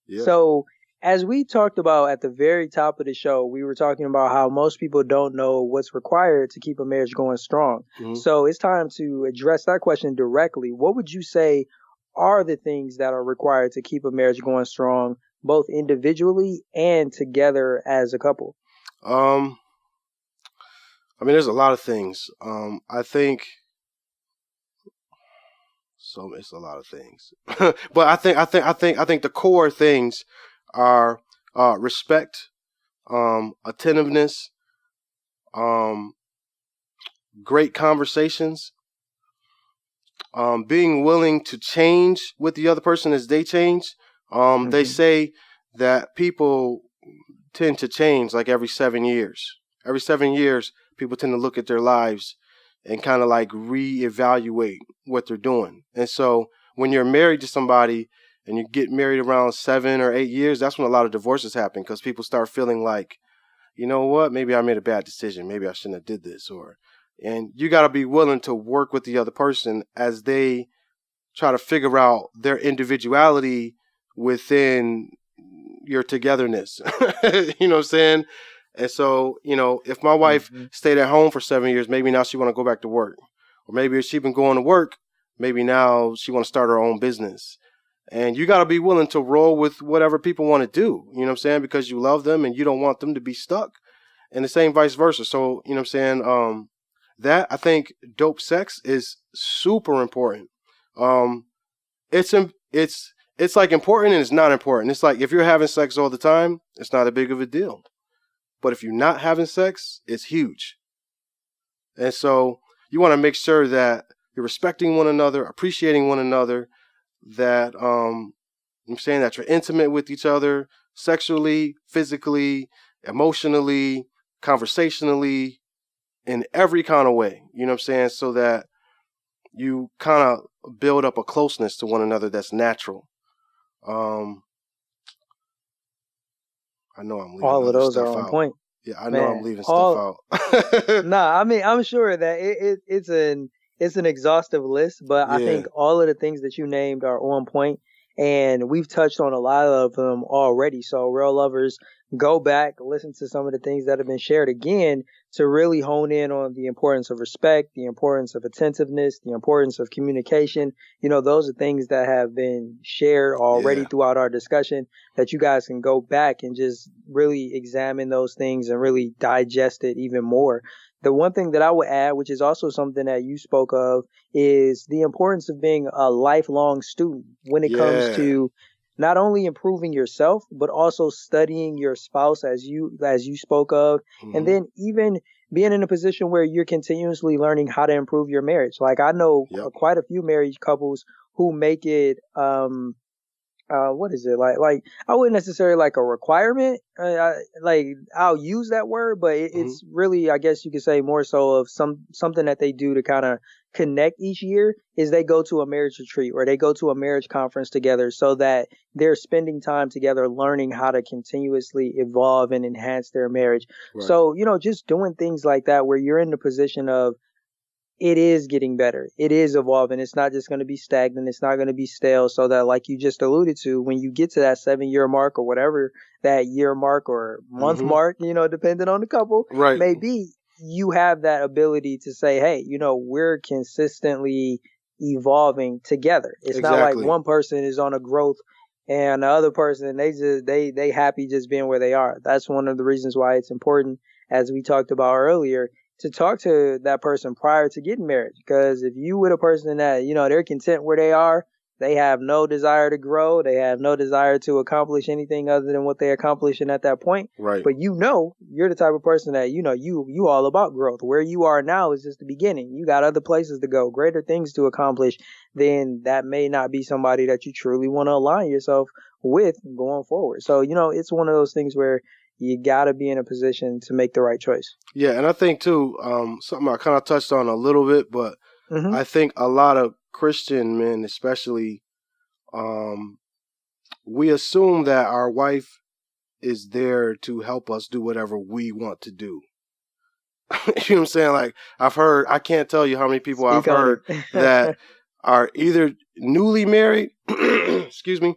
Yeah. So as we talked about at the very top of the show, we were talking about how most people don't know what's required to keep a marriage going strong. Mhm. So it's time to address that question directly. What would you say are the things that are required to keep a marriage going strong, both individually and together as a couple? I mean, there's a lot of things. I think so. It's a lot of things, but I think the core things are respect, attentiveness, um, great conversations, being willing to change with the other person as they change. They say that people tend to change like every 7 years. Every 7 years, people tend to look at their lives and kind of like reevaluate what they're doing. And so when you're married to somebody and you get married around 7 or 8 years, that's when a lot of divorces happen because people start feeling like, you know what, maybe I made a bad decision. Maybe I shouldn't have did this. And you got to be willing to work with the other person as they try to figure out their individuality within your togetherness. You know what I'm saying? And so, if my wife stayed at home for 7 years, maybe now she want to go back to work. Or maybe if she's been going to work, maybe now she want to start her own business. And you got to be willing to roll with whatever people want to do, you know what I'm saying? Because you love them and you don't want them to be stuck. And the same vice versa. So, you know what I'm saying? That I think dope sex is super important. It's like important and it's not important. It's like if you're having sex all the time, it's not a big of a deal. But if you're not having sex, it's huge. And so you want to make sure that you're respecting one another, appreciating one another, that I'm saying that you're intimate with each other sexually, physically, emotionally, conversationally, in every kind of way. You know what I'm saying? So that you kind of build up a closeness to one another that's natural. I know I'm leaving All of other those are stuff on out. point. Yeah, I know I'm Man, leaving stuff out. Nah, I mean, I'm sure that it's an exhaustive list, but I Yeah, think all of the things that you named are on point, and we've touched on a lot of them already. So, real lovers, go back, listen to some of the things that have been shared again to really hone in on the importance of respect, the importance of attentiveness, the importance of communication. Those are things that have been shared already yeah, throughout our discussion that you guys can go back and just really examine those things and really digest it even more. The one thing that I would add, which is also something that you spoke of, is the importance of being a lifelong student when it comes yeah. to not only improving yourself, but also studying your spouse as you spoke of, and Hmm. then even being in a position where you're continuously learning how to improve your marriage. Like I know Yep. quite a few married couples who make it what is it like I wouldn't necessarily like a requirement, like I'll use that word, but Hmm. it's really, I guess you could say, more so of something that they do to kind of connect each year is they go to a marriage retreat or they go to a marriage conference together so that they're spending time together learning how to continuously evolve and enhance their marriage. Right. So just doing things like that where you're in the position of it is getting better. It is evolving. It's not just going to be stagnant. It's not going to be stale. So that, like you just alluded to, when you get to that 7 year mark or whatever that year mark or month Hmm. mark, depending on the couple, Right. maybe you have that ability to say, hey, we're consistently evolving together. It's not like Exactly. one person is on a growth and the other person, they happy just being where they are. That's one of the reasons why it's important, as we talked about earlier, to talk to that person prior to getting married. Because if you with a person that, they're content where they are, they have no desire to grow, they have no desire to accomplish anything other than what they're accomplishing at that point. Right. But you're the type of person that, you all about growth. Where you are now is just the beginning. You got other places to go, greater things to accomplish. Then that may not be somebody that you truly want to align yourself with going forward. So, it's one of those things where you got to be in a position to make the right choice. Yeah, and I think too, something I kind of touched on a little bit, but Mm-hmm. I think a lot of Christian men, especially, we assume that our wife is there to help us do whatever we want to do. You know what I'm saying? Like I can't tell you how many people I've Speak on heard it. that are either newly married, excuse me,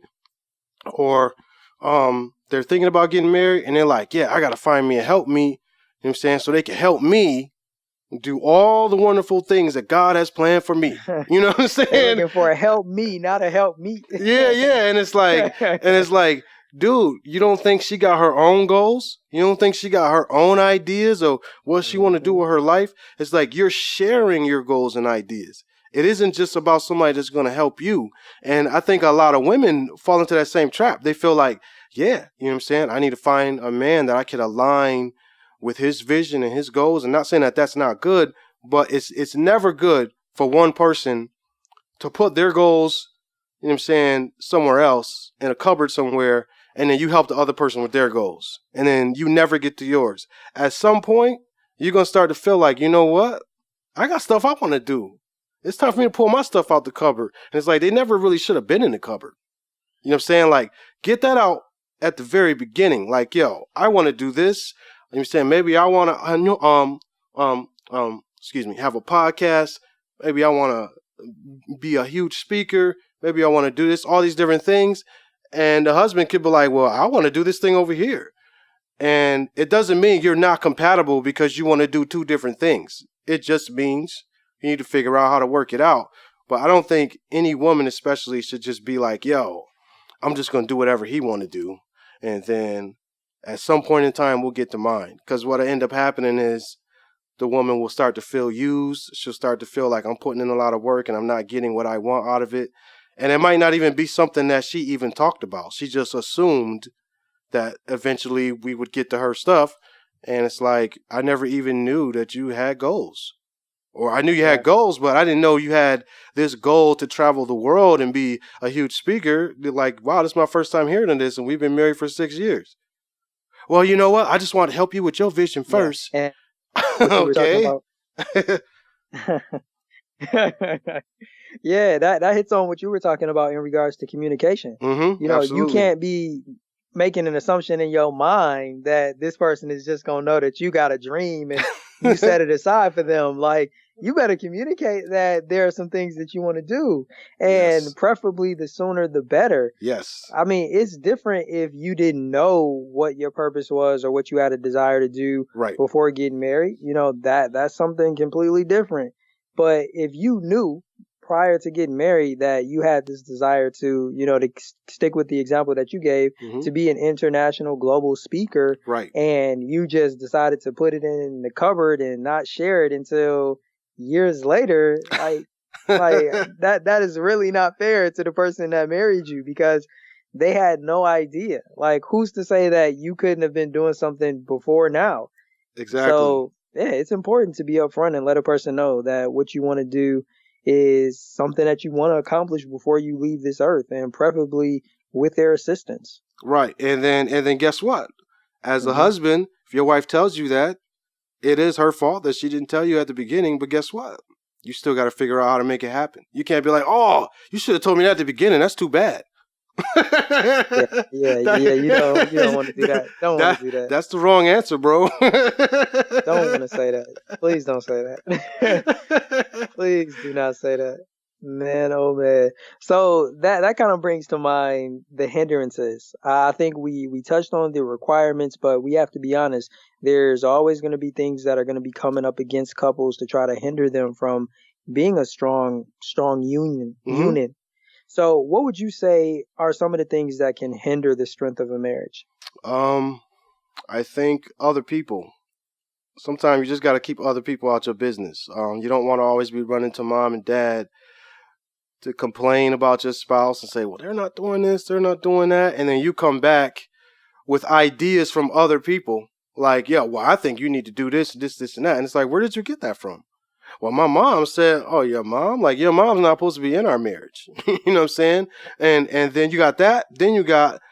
or they're thinking about getting married and they're like, yeah, I got to find me a help me. You know what I'm saying? So they can help me do all the wonderful things that God has planned for me. You know what I'm saying? They're looking for a help me, not a help me. Yeah. And it's like, dude, you don't think she got her own goals? You don't think she got her own ideas of what she want to do with her life? It's like you're sharing your goals and ideas. It isn't just about somebody that's going to help you. And I think a lot of women fall into that same trap. They feel like, yeah, you know what I'm saying? I need to find a man that I can align with his vision and his goals. And not saying that that's not good, but it's never good for one person to put their goals, you know what I'm saying, somewhere else in a cupboard somewhere, and then you help the other person with their goals. And then you never get to yours. At some point, you're going to start to feel like, you know what? I got stuff I want to do. It's time for me to pull my stuff out the cupboard. And it's like they never really should have been in the cupboard. You know what I'm saying? Like, get that out at the very beginning. Like, yo, I want to do this. You know what I'm saying? Maybe I want to, have a podcast. Maybe I want to be a huge speaker. Maybe I want to do this, all these different things. And the husband could be like, well, I want to do this thing over here. And it doesn't mean you're not compatible because you want to do two different things. It just means you need to figure out how to work it out. But I don't think any woman especially should just be like, yo, I'm just going to do whatever he want to do. And then at some point in time, we'll get to mine. Because what'll end up happening is the woman will start to feel used. She'll start to feel like I'm putting in a lot of work and I'm not getting what I want out of it. And it might not even be something that she even talked about. She just assumed that eventually we would get to her stuff. And it's like, I never even knew that you had goals. Or I knew you had goals, but I didn't know you had this goal to travel the world and be a huge speaker. Like, wow, this is my first time hearing this, and we've been married for 6 years. Well, you know what? I just want to help you with your vision first. Yeah. Okay. Yeah, that hits on what you were talking about in regards to communication. Mm-hmm, absolutely. You can't be making an assumption in your mind that this person is just going to know that you got a dream and you set it aside for them. Like, you better communicate that there are some things that you want to do, and preferably the sooner the better. Yes. I mean, it's different if you didn't know what your purpose was or what you had a desire to do before getting married. That's something completely different. But if you knew prior to getting married that you had this desire to, to stick with the example that you gave, to be an international global speaker, and you just decided to put it in the cupboard and not share it until years later, like that is really not fair to the person that married you, because they had no idea. Like, who's to say that you couldn't have been doing something before now? Exactly. So yeah, it's important to be upfront and let a person know that what you want to do is something that you want to accomplish before you leave this earth, and preferably with their assistance. Right. And then guess what? As a husband, if your wife tells you that, it is her fault that she didn't tell you at the beginning, but guess what? You still got to figure out how to make it happen. You can't be like, oh, you should have told me that at the beginning. That's too bad. Yeah. You don't want to do that. Don't want to do that. That's the wrong answer, bro. Don't want to say that. Please don't say that. Please do not say that. Man, oh man. So that kind of brings to mind the hindrances. I think we touched on the requirements, but we have to be honest. There's always going to be things that are going to be coming up against couples to try to hinder them from being a strong union. So what would you say are some of the things that can hinder the strength of a marriage? I think other people. Sometimes you just got to keep other people out your business. You don't want to always be running to mom and dad to complain about your spouse and say, well, they're not doing this, they're not doing that. And then you come back with ideas from other people like, yeah, well, I think you need to do this, and that. And it's like, where did you get that from? Well, my mom said, oh, your mom? Like, your mom's not supposed to be in our marriage. You know what I'm saying? And then you got that. Then you got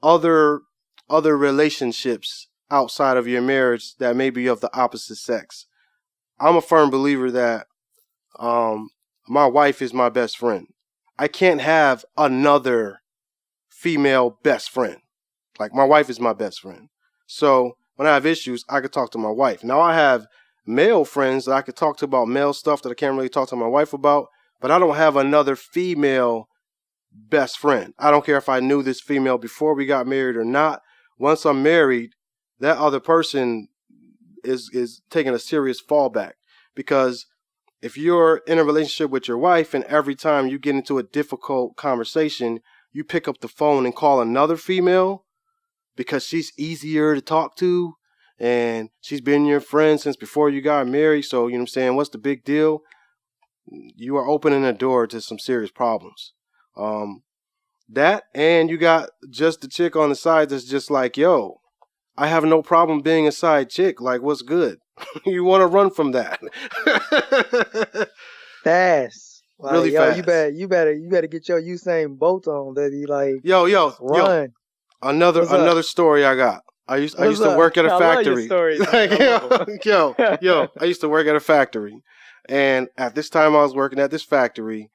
other relationships outside of your marriage that may be of the opposite sex. I'm a firm believer that my wife is my best friend. I can't have another female best friend. Like, my wife is my best friend. So when I have issues, I could talk to my wife. Now, I have male friends that I could talk to about male stuff that I can't really talk to my wife about, but I don't have another female best friend. I don't care if I knew this female before we got married or not. Once I'm married, that other person is taking a serious fallback, because if you're in a relationship with your wife and every time you get into a difficult conversation, you pick up the phone and call another female because she's easier to talk to and she's been your friend since before you got married. So, you know what I'm saying? What's the big deal? You are opening a door to some serious problems. That, and you got just the chick on the side that's just like, yo, I have no problem being a side chick. Like, what's good? You want to run from that. Fast. Like, Really yo, fast. you better get your Usain Bolt on, baby. Like, Yo. run. Another story I got. I used to work at a factory. Like, yo, I used to work at a factory. And at this time I was working at this factory,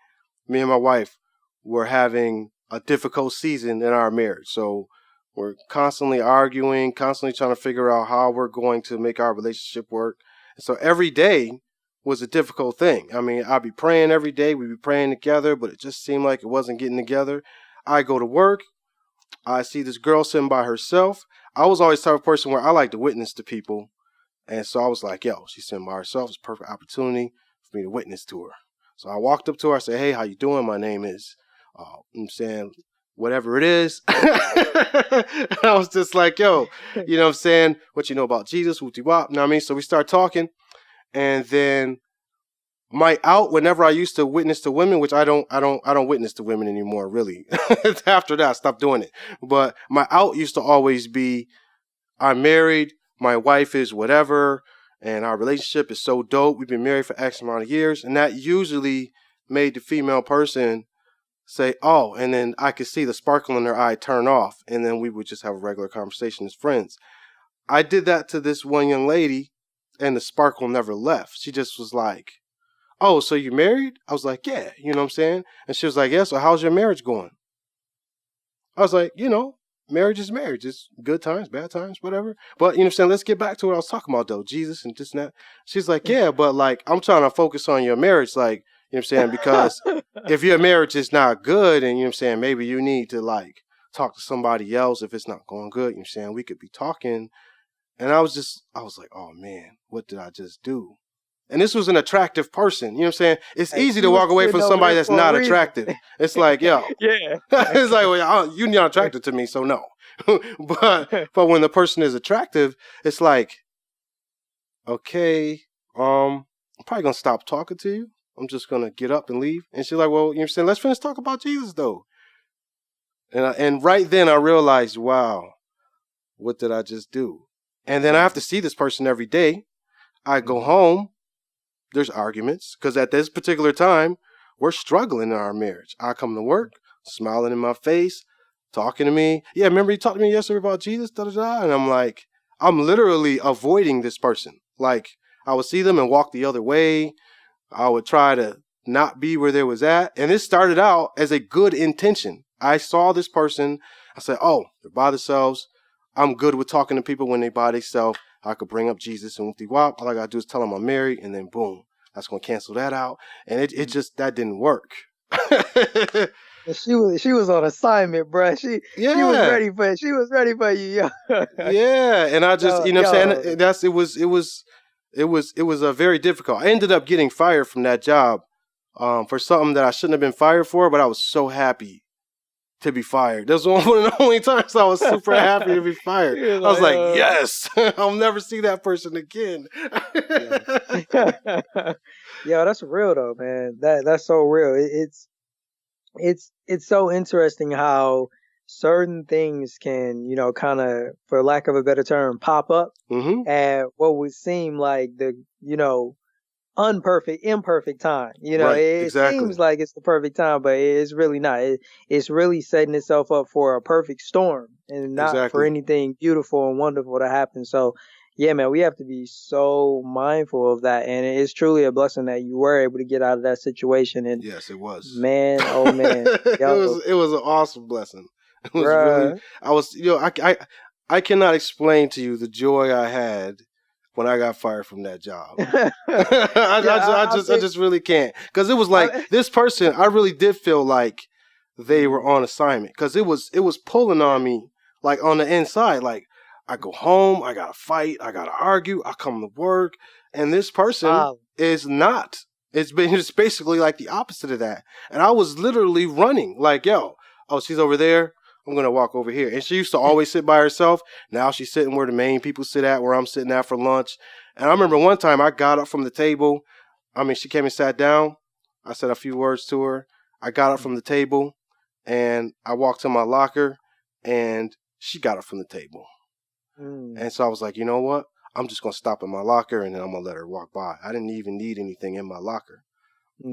me and my wife were having a difficult season in our marriage. So we're constantly arguing, constantly trying to figure out how we're going to make our relationship work. And so every day was a difficult thing. I mean, I'd be praying every day. We'd be praying together, but it just seemed like it wasn't getting together. I go to work. I see this girl sitting by herself. I was always the type of person where I like to witness to people. And so I was like, yo, she's sitting by herself. It's a perfect opportunity for me to witness to her. So I walked up to her. I said, hey, how you doing? My name is, I'm saying, whatever it is. And I was just like, yo, you know what I'm saying? What you know about Jesus? Whoopty wop. You know what I mean? So we start talking. And then my out, whenever I used to witness to women, which I don't witness to women anymore, really. After that, I stopped doing it. But my out used to always be, I'm married, my wife is whatever, and our relationship is so dope. We've been married for X amount of years. And that usually made the female person say, oh, and then I could see the sparkle in their eye turn off. And then we would just have a regular conversation as friends. I did that to this one young lady, and the sparkle never left. She just was like, oh, so you married? I was like, yeah, you know what I'm saying? And she was like, yeah, so how's your marriage going? I was like, you know, marriage is marriage. It's good times, bad times, whatever. But, you know what I'm saying? Let's get back to what I was talking about, though. Jesus and this and that. She's like, yeah, but, like, I'm trying to focus on your marriage, like, you know what I'm saying? Because if your marriage is not good and, you know what I'm saying, maybe you need to, like, talk to somebody else if it's not going good. You know what I'm saying? We could be talking. And I was like, oh, man, what did I just do? And this was an attractive person. You know what I'm saying? It's easy to walk away from somebody that's not attractive. It's like, yo. Yeah. It's like, well, you're not attracted to me, so no. but when the person is attractive, it's like, okay, I'm probably going to stop talking to you. I'm just going to get up and leave. And she's like, well, you know what I'm saying? Let's finish talking about Jesus, though. And right then I realized, wow, what did I just do? And then I have to see this person every day. I go home. There's arguments because at this particular time, we're struggling in our marriage. I come to work, smiling in my face, talking to me. Yeah, remember you talked to me yesterday about Jesus? Da, da, da. And I'm like, I'm literally avoiding this person. Like, I would see them and walk the other way. I would try to not be where they was at. And this started out as a good intention. I saw this person. I said, oh, they're by themselves. I'm good with talking to people when they by themselves. I could bring up Jesus and whoopty wop. All I gotta do is tell them I'm married, and then boom, that's gonna cancel that out. And it just that didn't work. She was on assignment, bruh. She was ready for you, yo. Yeah, and I just, you know what I'm saying? It was a very difficult. I ended up getting fired from that job for something that I shouldn't have been fired for, but I was so happy to be fired. That was one of the only times I was super happy to be fired. I was like, yes, I'll never see that person again. Yo, that's real though, man. That's so real. It's so interesting how certain things can, you know, kind of, for lack of a better term, pop up at what would seem like the, you know, imperfect time. You know, right, it seems like it's the perfect time, but it's really not. It's really setting itself up for a perfect storm and not for anything beautiful and wonderful to happen. So, yeah, man, we have to be so mindful of that. And it's truly a blessing that you were able to get out of that situation. And yes, it was. Man, oh man. Yo, it was an awesome blessing. It was really, I cannot explain to you the joy I had when I got fired from that job. I just really can't. Because it was like, this person, I really did feel like they were on assignment, because it was pulling on me, like on the inside. Like, I go home, I gotta fight, I gotta argue, I come to work, and this person is not. It's basically like the opposite of that. And I was literally running, like, yo, oh, she's over there, I'm gonna walk over here. And she used to always sit by herself. Now she's sitting where the main people sit at, where I'm sitting at for lunch. And I remember one time I got up from the table. I mean, she came and sat down. I said a few words to her. I got up from the table, and I walked to my locker, and she got up from the table. And so I was like, you know what? I'm just going to stop at my locker, and then I'm going to let her walk by. I didn't even need anything in my locker.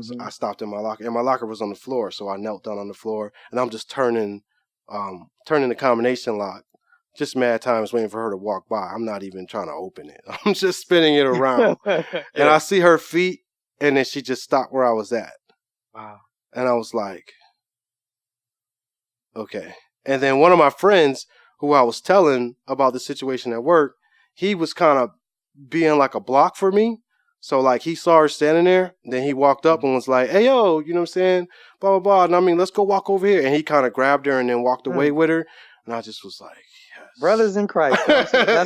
So I stopped in my locker, and my locker was on the floor, so I knelt down on the floor, and I'm just turning the combination lock. Just mad times waiting for her to walk by. I'm not even trying to open it. I'm just spinning it around. And I see her feet, and then she just stopped where I was at. Wow. And I was like, okay. And then one of my friends who I was telling about the situation at work, he was kind of being like a block for me. So like he saw her standing there, then he walked up and was like, hey, yo, you know what I'm saying? Blah, blah, blah. And I mean, let's go walk over here. And he kind of grabbed her and then walked away with her. And I just was like, yes. Brothers in Christ. That's I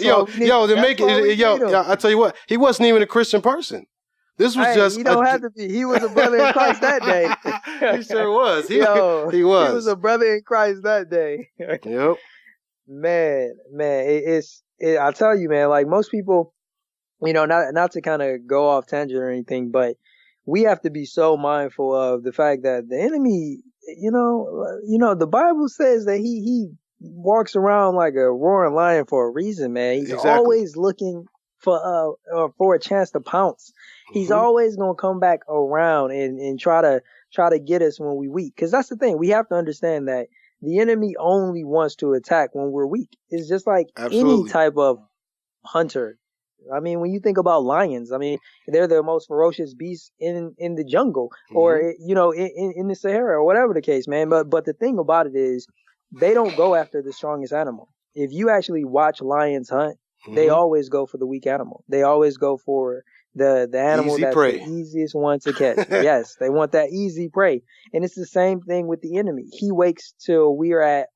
tell you what, he wasn't even a Christian person. This was he don't have to be. He was a brother in Christ that day. He sure was. He was. He was a brother in Christ that day. Yep. Man, I tell you, man, like most people, you know, not to kind of go off tangent or anything, but we have to be so mindful of the fact that the enemy, you know, the Bible says that he walks around like a roaring lion for a reason, man. He's always looking for a chance to pounce. He's always gonna come back around and try to get us when we weak. Because that's the thing. We have to understand that the enemy only wants to attack when we're weak. It's just like any type of hunter. I mean, when you think about lions, I mean, they're the most ferocious beasts in the jungle, or you know, in the Sahara, or whatever the case, man. But the thing about it is, they don't go after the strongest animal. If you actually watch lions hunt, they always go for the weak animal. They always go for the animal easy that's prey. The easiest one to catch. Yes, they want that easy prey. And it's the same thing with the enemy. He waits till we are at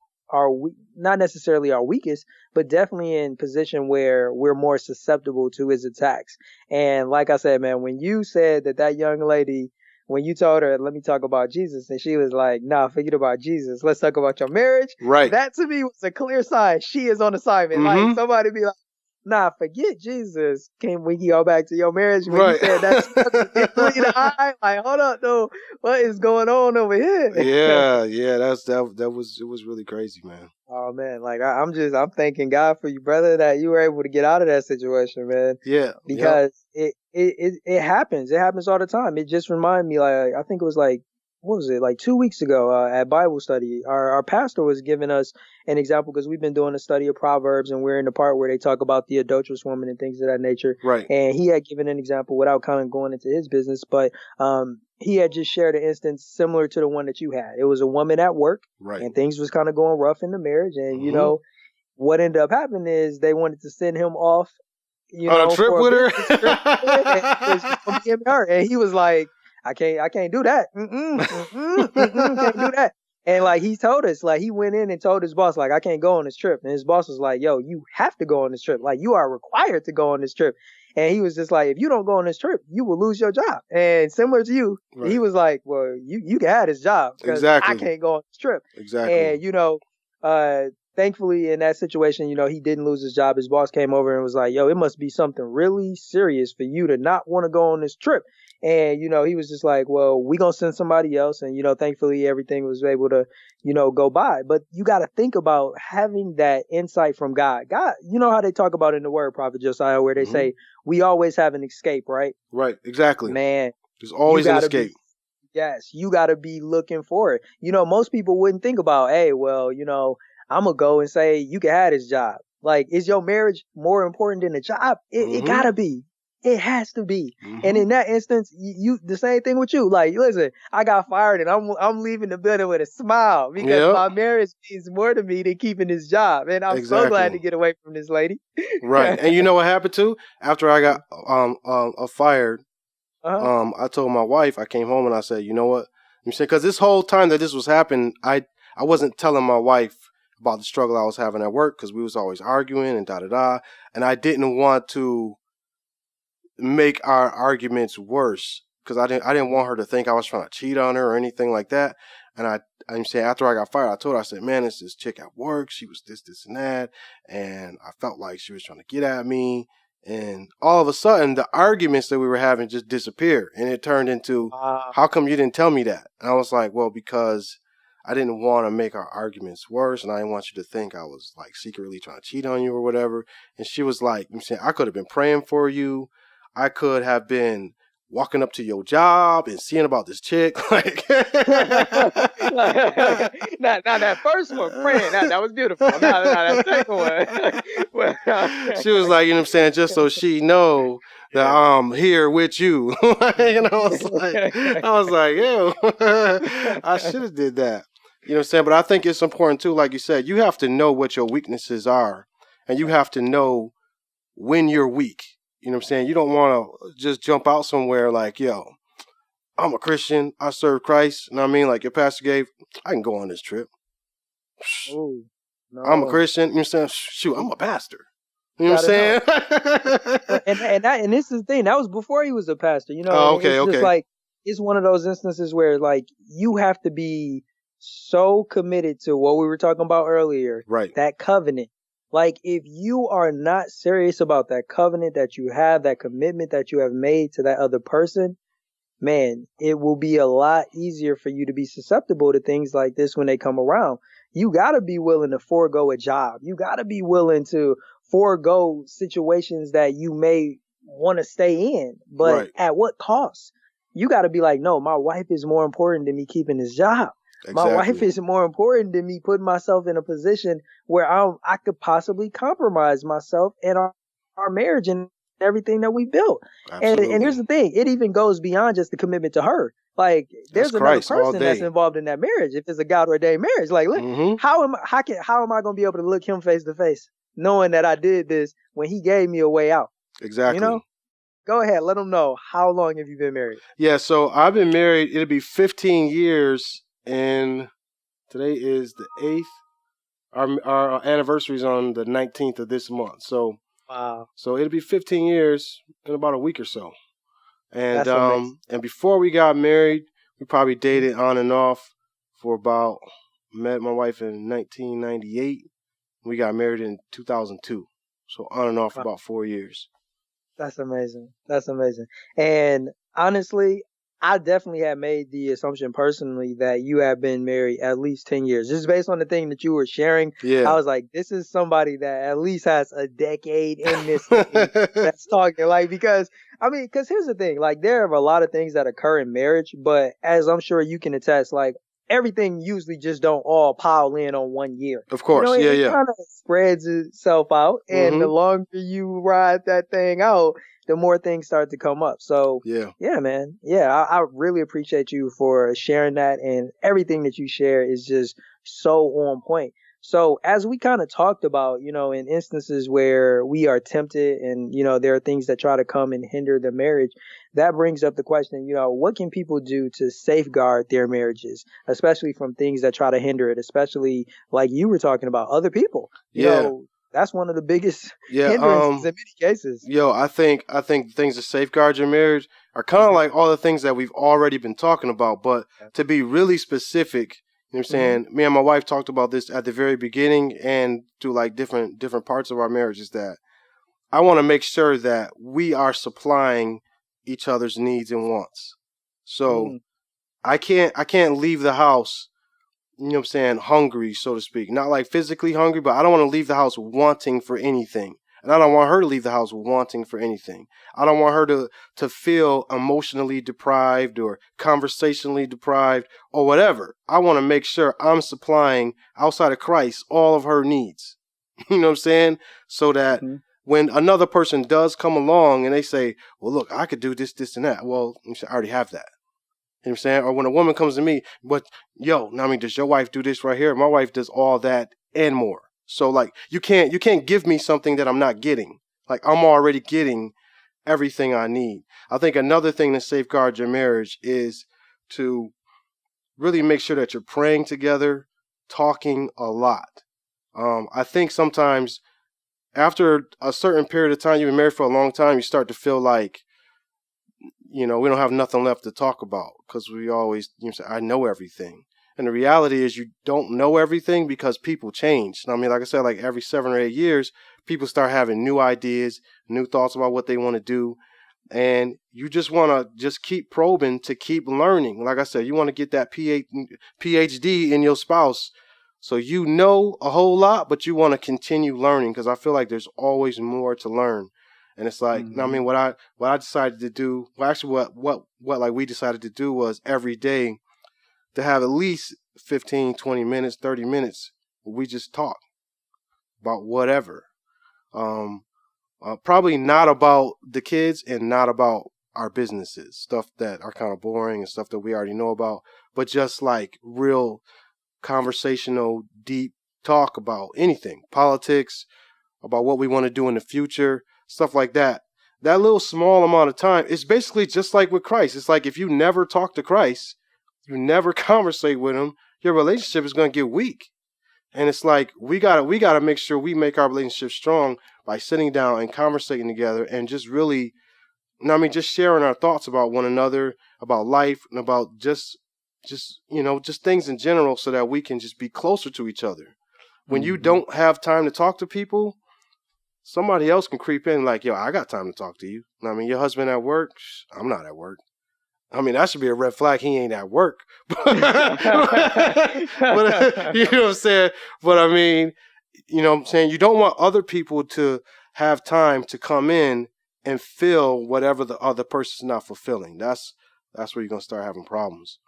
not necessarily our weakest, but definitely in position where we're more susceptible to his attacks. And like I said, man, when you said that young lady, when you told her, let me talk about Jesus, and she was like, nah, forget about Jesus. Let's talk about your marriage. Right. That to me was a clear sign she is on assignment. Like somebody be like, nah, forget Jesus. Can we go back to your marriage? When you said that's the eye, like, hold up, though. What is going on over here? Yeah, it was really crazy, man. Oh man, like I'm thanking God for you, brother, that you were able to get out of that situation, man. Yeah. Because it happens. It happens all the time. It just reminded me, like, I think it was like, what was it, like 2 weeks ago at Bible study, our pastor was giving us an example, because we've been doing a study of Proverbs, and we're in the part where they talk about the adulterous woman and things of that nature. Right. And he had given an example without kind of going into his business, but he had just shared an instance similar to the one that you had. It was a woman at work, right, and things was kind of going rough in the marriage, and you know what ended up happening is they wanted to send him off, on a trip with her, and he was like, I can't do that. Can't do that. And like he told us, like he went in and told his boss, like, I can't go on this trip. And his boss was like, yo, you have to go on this trip. Like, you are required to go on this trip. And he was just like, if you don't go on this trip, you will lose your job. And similar to you, he was like, well, you can have this job because I can't go on this trip. Exactly. And, you know, thankfully in that situation, you know, he didn't lose his job. His boss came over and was like, yo, it must be something really serious for you to not want to go on this trip. And, you know, he was just like, well, we going to send somebody else. And, you know, thankfully everything was able to, you know, go by. But you got to think about having that insight from God. God, you know how they talk about in the word, Prophet Josiah, where they say, we always have an escape, right? Right. Exactly. Man. There's always an escape. Yes. You got to be looking for it. You know, most people wouldn't think about, hey, well, you know, I'm going to go and say, you can have this job. Like, is your marriage more important than the job? It got to be. It has to be. And in that instance, you the same thing with you. Like, listen, I got fired and I'm leaving the building with a smile because my marriage means more to me than keeping this job. And I'm so glad to get away from this lady. Right. And you know what happened too? After I got fired, I told my wife, I came home and I said, you know what? You saying? Because this whole time that this was happening, I wasn't telling my wife about the struggle I was having at work because we was always arguing and da-da-da. And I didn't want to make our arguments worse because I didn't want her to think I was trying to cheat on her or anything like that. And I'm saying after I got fired, I told her, I said, man, it's this chick at work. She was this, and that. And I felt like she was trying to get at me. And all of a sudden, the arguments that we were having just disappeared. And it turned into, how come you didn't tell me that? And I was like, well, because I didn't want to make our arguments worse. And I didn't want you to think I was like secretly trying to cheat on you or whatever. And she was like, I'm saying, I could have been praying for you. I could have been walking up to your job and seeing about this chick. Like, now that first one, praying, that was beautiful. Now that second one. She was like, you know what I'm saying, just so she know that I'm here with you. And I was like, yo, I should have did that. You know what I'm saying? But I think it's important too, like you said, you have to know what your weaknesses are, and you have to know when you're weak. You know what I'm saying? You don't want to just jump out somewhere like, yo, I'm a Christian. I serve Christ. You know what I mean? Like your pastor gave, I can go on this trip. Ooh, no. I'm a Christian. You know what I'm saying? Shoot, I'm a pastor. You know what I'm saying? and this is the thing. That was before he was a pastor. You know, okay. Just like, it's one of those instances where like you have to be so committed to what we were talking about earlier. Right. That covenant. Like, if you are not serious about that covenant that you have, that commitment that you have made to that other person, man, it will be a lot easier for you to be susceptible to things like this when they come around. You got to be willing to forego a job. You got to be willing to forego situations that you may want to stay in. But at what cost? You got to be like, no, my wife is more important than me keeping this job. Exactly. My wife is more important than me putting myself in a position where I could possibly compromise myself and our marriage and everything that we built. And here's the thing. It even goes beyond just the commitment to her. Like, there's another person that's involved in that marriage. If it's a God-ordained marriage, like, look, how am I going to be able to look him face to face knowing that I did this when he gave me a way out? Exactly. You know? Go ahead. Let them know. How long have you been married? Yeah, so I've been married. It'll be 15 years. And today is the 8th. Our anniversary is on the 19th of this month. So, wow. So it'll be 15 years in about a week or so. And and before we got married, we probably dated on and off for about, met my wife in 1998. We got married in 2002. So on and off for about 4 years. That's amazing. That's amazing. And honestly, I definitely have made the assumption personally that you have been married at least 10 years. Just based on the thing that you were sharing, I was like, this is somebody that at least has a decade in this thing that's talking. Like, because here's the thing. Like, there are a lot of things that occur in marriage, but as I'm sure you can attest, like, everything usually just don't all pile in on 1 year. Of course, it kind of spreads itself out, and the longer you ride that thing out, the more things start to come up. So, yeah, man. Yeah, I really appreciate you for sharing that, and everything that you share is just so on point. So, as we kind of talked about, you know, in instances where we are tempted and, you know, there are things that try to come and hinder the marriage, that brings up the question, you know, what can people do to safeguard their marriages, especially from things that try to hinder it, especially like you were talking about, other people? You know, that's one of the biggest hindrances in many cases. I think things to safeguard your marriage are kind of like all the things that we've already been talking about, but to be really specific, you know what I'm saying? Me and my wife talked about this at the very beginning and through like different parts of our marriage, is that I want to make sure that we are supplying each other's needs and wants. So I can't leave the house, you know what I'm saying, hungry, so to speak. Not like physically hungry, but I don't want to leave the house wanting for anything. And I don't want her to leave the house wanting for anything. I don't want her to feel emotionally deprived or conversationally deprived or whatever. I want to make sure I'm supplying, outside of Christ, all of her needs. You know what I'm saying? So that when another person does come along and they say, well, look, I could do this, this, and that. Well, I already have that. You know what I'm saying? Or when a woman comes to me, but does your wife do this right here? My wife does all that and more. So like you can't give me something that I'm not getting. Like I'm already getting everything I need. I think another thing to safeguard your marriage is to really make sure that you're praying together, talking a lot. I think sometimes after a certain period of time, you've been married for a long time, you start to feel like, we don't have nothing left to talk about because we always, say, I know everything. And the reality is you don't know everything because people change. I mean, like I said, like every 7 or 8 years, people start having new ideas, new thoughts about what they want to do. And you just want to just keep probing to keep learning. Like I said, you want to get that PhD in your spouse. So you know a whole lot, but you want to continue learning because I feel like there's always more to learn. And it's like, I mean, what I decided to do, well, actually what like we decided to do was every day to have at least 15, 20 minutes, 30 minutes where we just talk about whatever. Probably not about the kids and not about our businesses, stuff that are kind of boring and stuff that we already know about, but just like real conversational, deep talk about anything, politics, about what we want to do in the future, stuff like that. That little small amount of time is basically just like with Christ. It's like if you never talk to Christ, you never conversate with him, your relationship is going to get weak. And it's like we gotta make sure we make our relationship strong by sitting down and conversating together and just really, just sharing our thoughts about one another, about life, and about just things in general, so that we can just be closer to each other. When you don't have time to talk to people, somebody else can creep in like, yo, I got time to talk to you. Your husband at work, I'm not at work. That should be a red flag. He ain't at work. But, you know what I'm saying? But you don't want other people to have time to come in and fill whatever the other person's not fulfilling. That's where you're going to start having problems.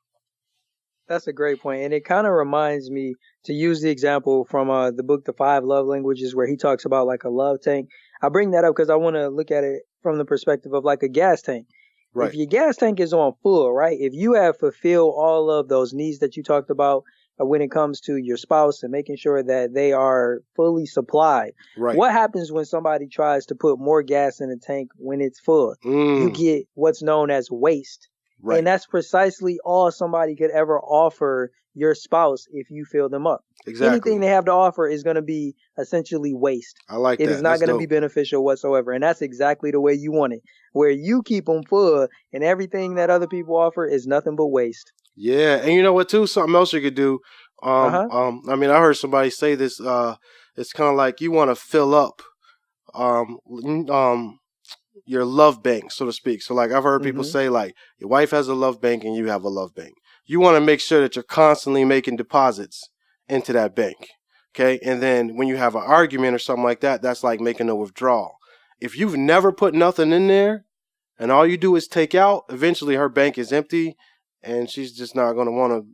That's a great point. And it kind of reminds me to use the example from the book, The 5 Love Languages, where he talks about like a love tank. I bring that up because I want to look at it from the perspective of like a gas tank. Right. If your gas tank is on full, right? If you have fulfilled all of those needs that you talked about when it comes to your spouse and making sure that they are fully supplied, right? What happens when somebody tries to put more gas in the tank when it's full? You get what's known as waste. Right. And that's precisely all somebody could ever offer your spouse if you fill them up. Exactly. Anything they have to offer is going to be essentially waste. I like that. It is not going to be beneficial whatsoever. And that's exactly the way you want it, where you keep them full and everything that other people offer is nothing but waste. Yeah. And you know what, too? Something else you could do. I heard somebody say this. It's kind of like you want to fill up your love bank, so to speak. So like I've heard people say like your wife has a love bank and you have a love bank. You want to make sure that you're constantly making deposits into that bank. Okay. And then when you have an argument or something like that, that's like making a withdrawal. If you've never put nothing in there and all you do is take out, eventually her bank is empty and she's just not going to want to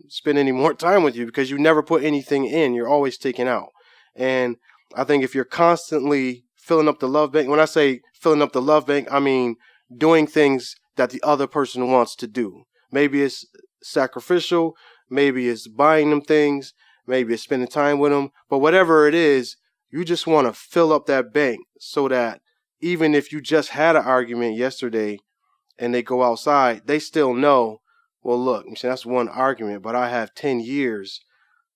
spend any more time with you because you never put anything in. You're always taking out. And I think if you're constantly filling up the love bank, when I say filling up the love bank, I mean doing things that the other person wants to do. Maybe it's sacrificial, maybe it's buying them things, maybe it's spending time with them, but whatever it is, you just want to fill up that bank so that even if you just had an argument yesterday and they go outside, they still know, well, look, that's one argument, but I have 10 years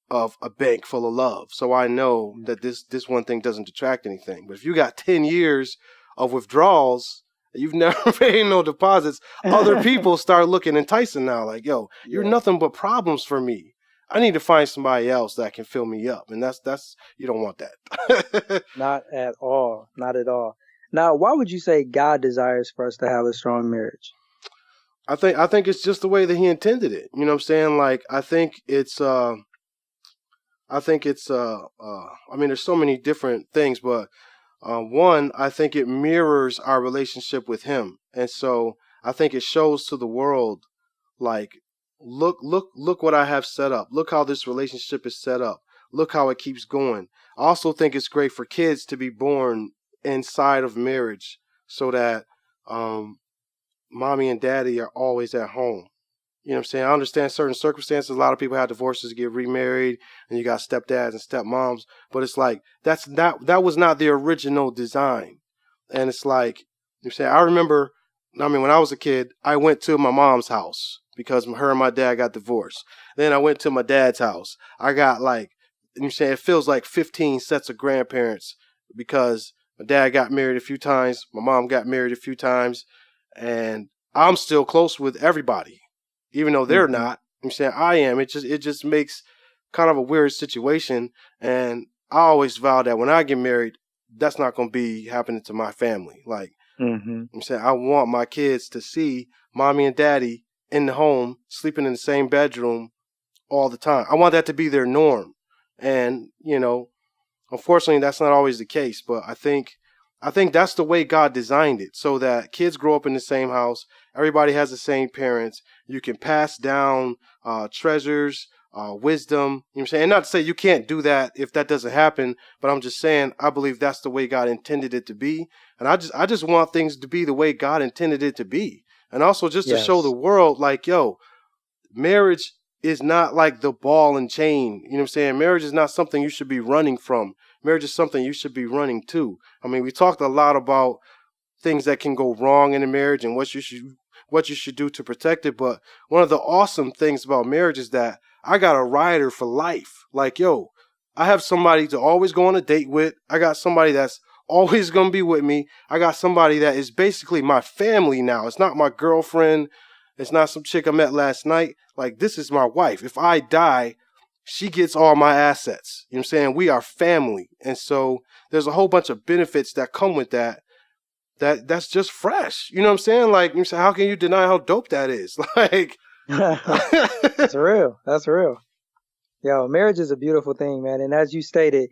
of a bank full of love. So I know that this one thing doesn't detract anything. But if you got 10 years of withdrawals, you've never paid no deposits, other people start looking enticing now. Like, yo, you're nothing but problems for me. I need to find somebody else that can fill me up. And that's you don't want that. Not at all. Not at all. Now, why would you say God desires for us to have a strong marriage? I think it's just the way that he intended it. You know what I'm saying? Like, I think it's there's so many different things, but one, I think it mirrors our relationship with him. And so I think it shows to the world, like, look what I have set up. Look how this relationship is set up. Look how it keeps going. I also think it's great for kids to be born inside of marriage so that mommy and daddy are always at home. You know what I'm saying? I understand certain circumstances. A lot of people have divorces, get remarried, and you got stepdads and stepmoms. But it's like that was not the original design. And it's like, you say, I remember I mean, when I was a kid, I went to my mom's house because her and my dad got divorced. Then I went to my dad's house. I got like, you say it feels like 15 sets of grandparents because my dad got married a few times, my mom got married a few times, and I'm still close with everybody, even though they're Mm-hmm. not. I'm saying I am. It just makes kind of a weird situation, and I always vow that when I get married, that's not going to be happening to my family. Like Mm-hmm. I'm saying, I want my kids to see mommy and daddy in the home, sleeping in the same bedroom all the time. I want that to be their norm, and unfortunately, that's not always the case. But I think that's the way God designed it, so that kids grow up in the same house. Everybody has the same parents. You can pass down treasures, wisdom. You know what I'm saying? And not to say you can't do that if that doesn't happen, but I'm just saying I believe that's the way God intended it to be, and I just want things to be the way God intended it to be, and also just to show the Yes. world, like, yo, marriage is not like the ball and chain. You know what I'm saying? Marriage is not something you should be running from. Marriage is something you should be running to. I mean, we talked a lot about things that can go wrong in a marriage and what you should do to protect it. But one of the awesome things about marriage is that I got a rider for life. Like, yo, I have somebody to always go on a date with. I got somebody that's always gonna be with me. I got somebody that is basically my family now. It's not my girlfriend. It's not some chick I met last night. Like, this is my wife. If I die, she gets all my assets. You know what I'm saying? We are family. And so there's a whole bunch of benefits that come with that. That's just fresh. You know what I'm saying? Like, you say, how can you deny how dope that is? Like, That's real. That's real. Yo, marriage is a beautiful thing, man. And as you stated,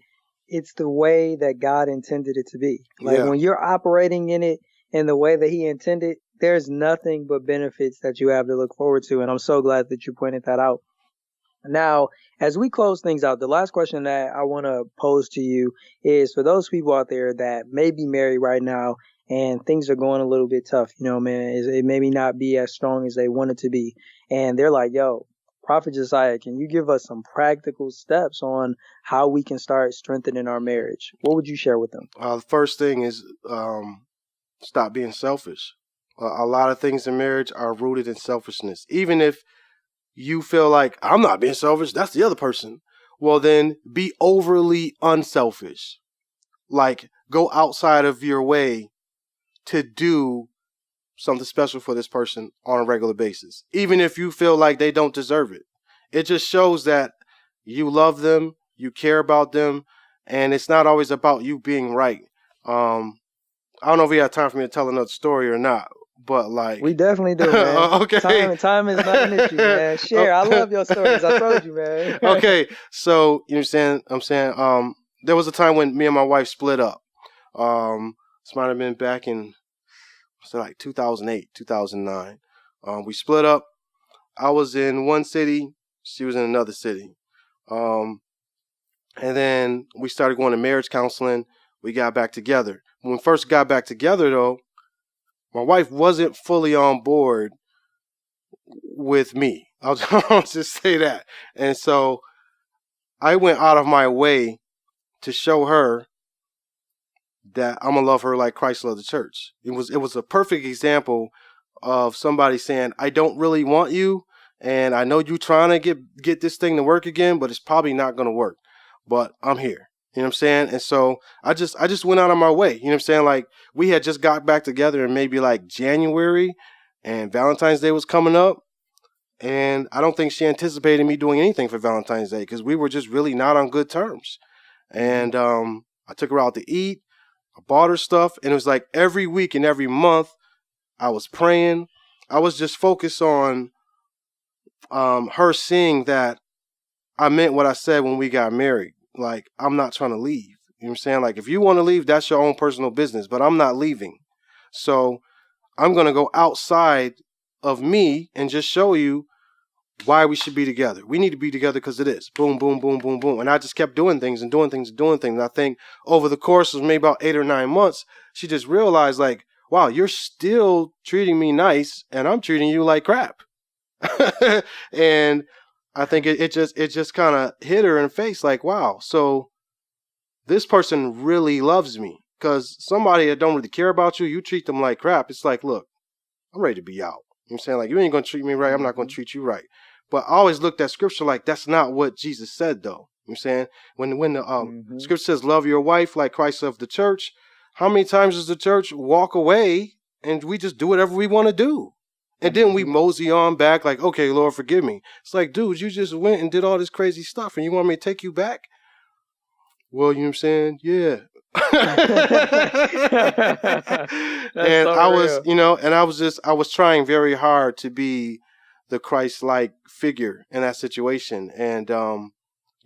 it's the way that God intended it to be. Like yeah. when you're operating in it in the way that He intended, there's nothing but benefits that you have to look forward to. And I'm so glad that you pointed that out. Now, as we close things out, the last question that I want to pose to you is for those people out there that may be married right now and things are going a little bit tough, man, it maybe not be as strong as they want it to be. And they're like, yo, Prophet Josiah, can you give us some practical steps on how we can start strengthening our marriage? What would you share with them? The first thing is stop being selfish. A lot of things in marriage are rooted in selfishness. Even if you feel like I'm not being selfish, that's the other person. Well, then be overly unselfish. Like, go outside of your way to do something special for this person on a regular basis, even if you feel like they don't deserve it. It just shows that you love them, you care about them, and it's not always about you being right. I don't know if we have time for me to tell another story or not, but like, We definitely do, man. okay, Time is not an issue, man. Share. I love your stories. I told you, man. Okay, so you know what I'm saying, there was a time when me and my wife split up. This might have been back in like 2008, 2009. We split up. I was in one city, she was in another city. Um, and then we started going to marriage counseling. We got back together. When we first got back together, though, my wife wasn't fully on board with me. I'll just say that. And so I went out of my way to show her that I'm gonna love her like Christ loved the church. It was a perfect example of somebody saying, I don't really want you, and I know you trying to get this thing to work again, but it's probably not gonna work. But I'm here. You know what I'm saying? And so I just went out of my way. You know what I'm saying? Like, we had just got back together in maybe like January, and Valentine's Day was coming up. And I don't think she anticipated me doing anything for Valentine's Day because we were just really not on good terms. And I took her out to eat. I bought her stuff. And it was like every week and every month I was praying. I was just focused on her seeing that I meant what I said when we got married. Like, I'm not trying to leave. You know what I'm saying? Like, if you want to leave, that's your own personal business. But I'm not leaving. So I'm going to go outside of me and just show you why we should be together. We need to be together because it is. Boom, boom, boom, boom, boom. And I just kept doing things and doing things and doing things. And I think over the course of maybe about 8 or 9 months, she just realized, like, wow, you're still treating me nice and I'm treating you like crap. And I think it just kind of hit her in the face, like, wow, so this person really loves me. Because somebody that don't really care about you, you treat them like crap. It's like, look, I'm ready to be out. You know what I'm saying? Like, you ain't going to treat me right. I'm not going to treat you right. But I always looked at scripture like that's not what Jesus said, though. You know what I'm saying? When the scripture says love your wife like Christ loved the church, how many times does the church walk away and we just do whatever we want to do? And then we mosey on back like, okay, Lord, forgive me. It's like, dude, you just went and did all this crazy stuff and you want me to take you back? Well, you know what I'm saying? Yeah. And I was, I was trying very hard to be the Christ-like figure in that situation. And,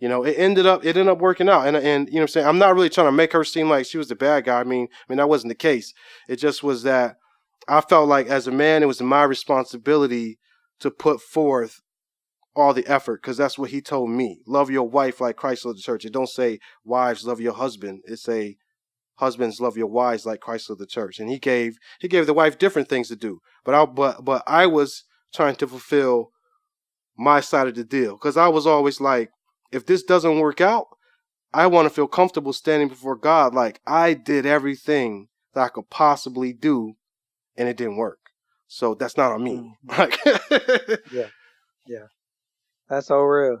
it ended up working out. And you know what I'm saying? I'm not really trying to make her seem like she was the bad guy. I mean, that wasn't the case. It just was that I felt like as a man, it was my responsibility to put forth all the effort, because that's what he told me. Love your wife like Christ loved the church. It don't say wives love your husband. It say husbands love your wives like Christ loved the church. And he gave the wife different things to do. But I was trying to fulfill my side of the deal, because I was always like, if this doesn't work out, I want to feel comfortable standing before God like I did everything that I could possibly do, and it didn't work. So that's not on me. Yeah. That's so real.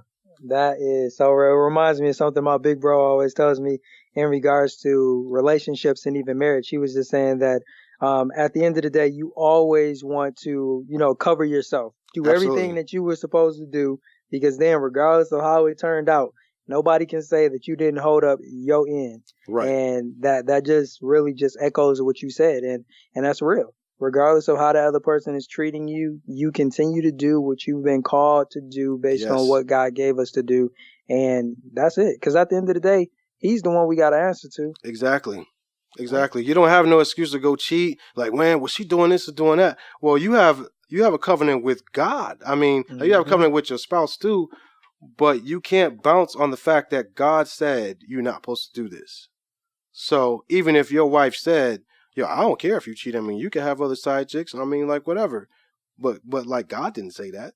That is so real. It reminds me of something my big bro always tells me in regards to relationships and even marriage. He was just saying that at the end of the day, you always want to, cover yourself. Do everything that you were supposed to do, because then regardless of how it turned out, nobody can say that you didn't hold up your end. Right. And that just really just echoes what you said. And that's real. Regardless of how the other person is treating you, you continue to do what you've been called to do based on what God gave us to do. And that's it. Because at the end of the day, he's the one we got to answer to. Exactly. You don't have no excuse to go cheat. Like, man, was she doing this or doing that? Well, you have a covenant with God. I mean, you have a covenant with your spouse too, but you can't bounce on the fact that God said you're not supposed to do this. So even if your wife said, yo, I don't care if you cheat. I mean, you can have other side chicks. I mean, like, whatever. But like, God didn't say that.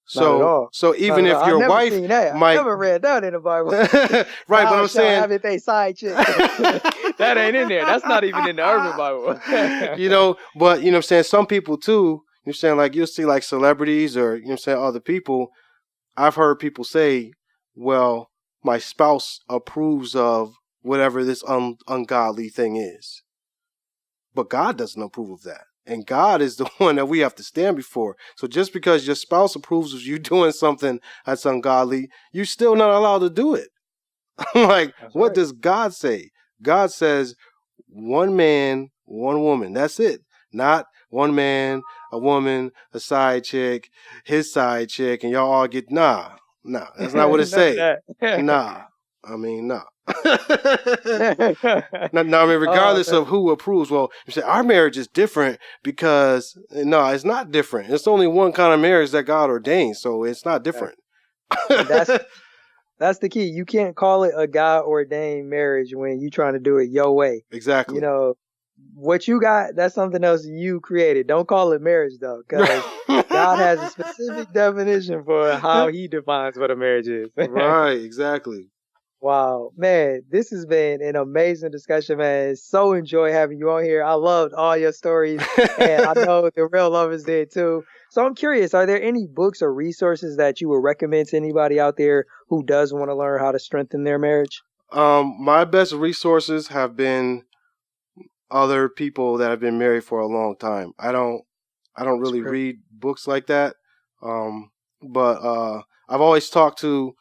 So even if your wife might... I never read that in the Bible. Right, but I'm saying... have it they side chick. That ain't in there. That's not even in the urban Bible. But, what I'm saying, some people too, you're saying, like, you'll see, like, celebrities or, what I'm saying, other people. I've heard people say, well, my spouse approves of whatever this ungodly thing is. But God doesn't approve of that. And God is the one that we have to stand before. So just because your spouse approves of you doing something that's ungodly, you're still not allowed to do it. Like, that's what does God say? God says, one man, one woman. That's it. Not one man, a woman, a side chick, his side chick, and y'all all get, nah. That's not what it say. Nah. I mean, nah. Now, regardless of who approves, well, you say our marriage is different because no, it's not different. It's only one kind of marriage that God ordained, so it's not different. That's the key. You can't call it a God ordained marriage when you're trying to do it your way. Exactly. What you got, that's something else you created. Don't call it marriage though, because God has a specific definition for how He defines what a marriage is. Right. Exactly. Wow, man, this has been an amazing discussion, man. So enjoy having you on here. I loved all your stories, and I know the real lovers did too. So I'm curious, are there any books or resources that you would recommend to anybody out there who does want to learn how to strengthen their marriage? My best resources have been other people that have been married for a long time. I don't really read books like that. But I've always talked to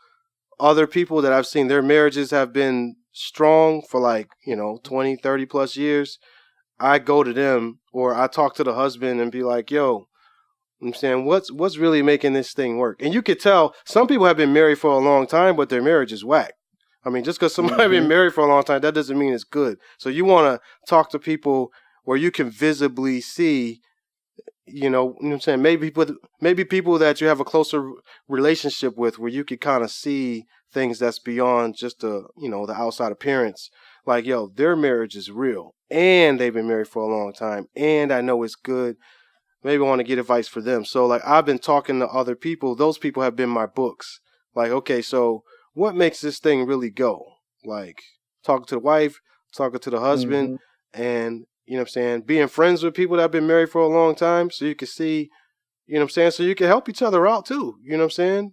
other people that I've seen their marriages have been strong for 20, 30 plus years. I go to them, or I talk to the husband and be like, yo, I'm saying, what's really making this thing work? And you could tell some people have been married for a long time, but their marriage is whack. I mean, just because somebody been married for a long time, that doesn't mean it's good. So you want to talk to people where you can visibly see, you know what I'm saying? Maybe people that you have a closer relationship with, where you could kind of see things that's beyond just the outside appearance. Like, yo, their marriage is real, and they've been married for a long time, and I know it's good. Maybe I want to get advice for them. So, like, I've been talking to other people. Those people have been my books. Like, okay, so what makes this thing really go? Like, talking to the wife, talking to the husband, and You know what I'm saying? Being friends with people that have been married for a long time so you can see, you know what I'm saying? So you can help each other out too. You know what I'm saying?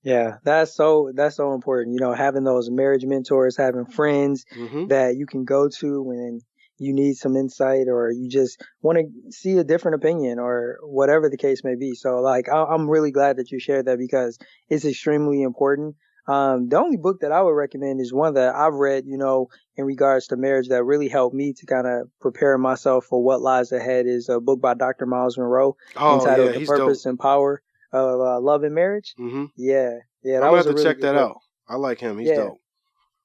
Yeah, that's so important. Having those marriage mentors, having friends Mm-hmm. that you can go to when you need some insight or you just want to see a different opinion or whatever the case may be. So like, I'm really glad that you shared that because it's extremely important. The only book that I would recommend is one that I've read, in regards to marriage that really helped me to kind of prepare myself for what lies ahead is a book by Dr. Miles Monroe Oh, yeah, entitled The he's Purpose dope. and Power of Love and Marriage. Mm-hmm. Yeah. I'm That going to was have a to really check good that book. out. I like him. He's Yeah. dope.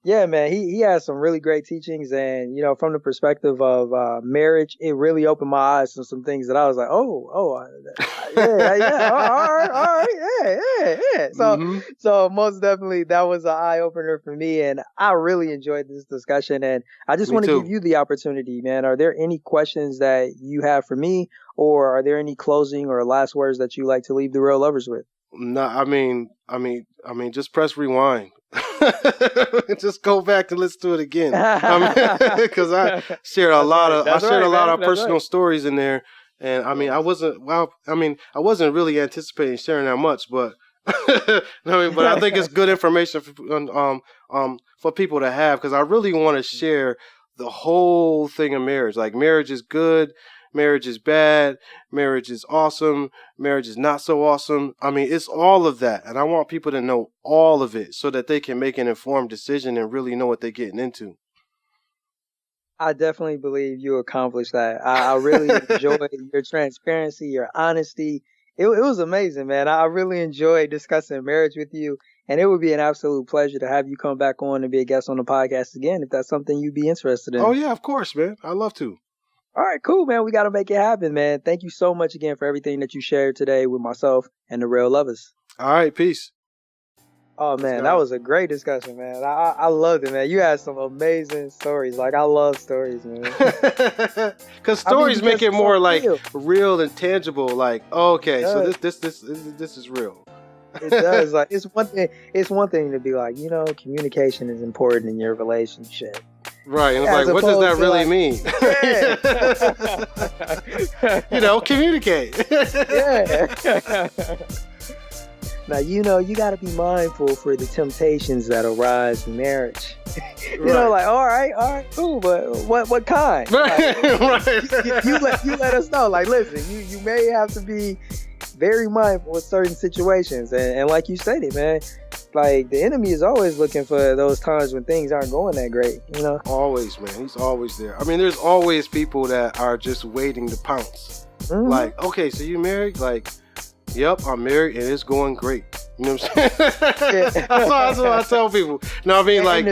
Yeah, man, he has some really great teachings, and from the perspective of marriage, it really opened my eyes to some things that I was like, yeah, all right, yeah. Mm-hmm. So most definitely that was an eye opener for me, and I really enjoyed this discussion. And I just Me want to give too. you the opportunity, man. Are there any questions that you have for me, or are there any closing or last words that you like to leave the real lovers with? No, I mean, just press rewind. Just go back and listen to it again. Because I shared a lot of personal stories in there, and I wasn't really anticipating sharing that much, but but I think it's good information for people to have because I really want to share the whole thing of marriage. Like marriage is good. Marriage is bad. Marriage is awesome. Marriage is not so awesome. It's all of that. And I want people to know all of it so that they can make an informed decision and really know what they're getting into. I definitely believe you accomplished that. I really enjoyed your transparency, your honesty. It was amazing, man. I really enjoyed discussing marriage with you. And it would be an absolute pleasure to have you come back on and be a guest on the podcast again if that's something you'd be interested in. Oh, yeah, of course, man. I'd love to. All right, cool, man. We got to make it happen, man. Thank you so much again for everything that you shared today with myself and the R.E.A.L lovers. All right, peace. Oh, man, that was a great discussion, man. I loved it, man. You had some amazing stories. Like, I love stories, man. Because stories make it more like real and tangible. Like, okay, so this is real. It does. Like, it's one thing to be like, communication is important in your relationship. Right, and it's like, what does that really mean? Communicate. Yeah. Now, you got to be mindful for the temptations that arise in marriage. Like, all right, cool, but what kind? Right, like, right. You let us know. Like, listen, you may have to be very mindful of certain situations, and like you stated, man, like the enemy is always looking for those times when things aren't going that great. Always, man. He's always there. There's always people that are just waiting to pounce. Mm-hmm. Like, okay, so you married? Like, yep, I'm married and it's going great. You know what I'm saying? Yeah. That's what I tell people. No, like,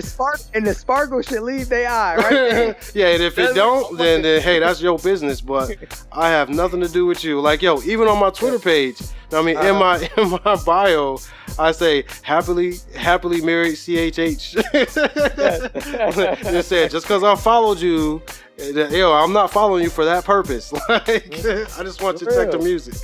and the sparkle should leave their eye, right? Yeah, and if it don't, then hey, that's your business. But I have nothing to do with you. Like, yo, even on my Twitter page, in my bio, I say happily married CHH. Just said, just because I followed you. Yo, I'm not following you for that purpose. Like, I just want you to check the music.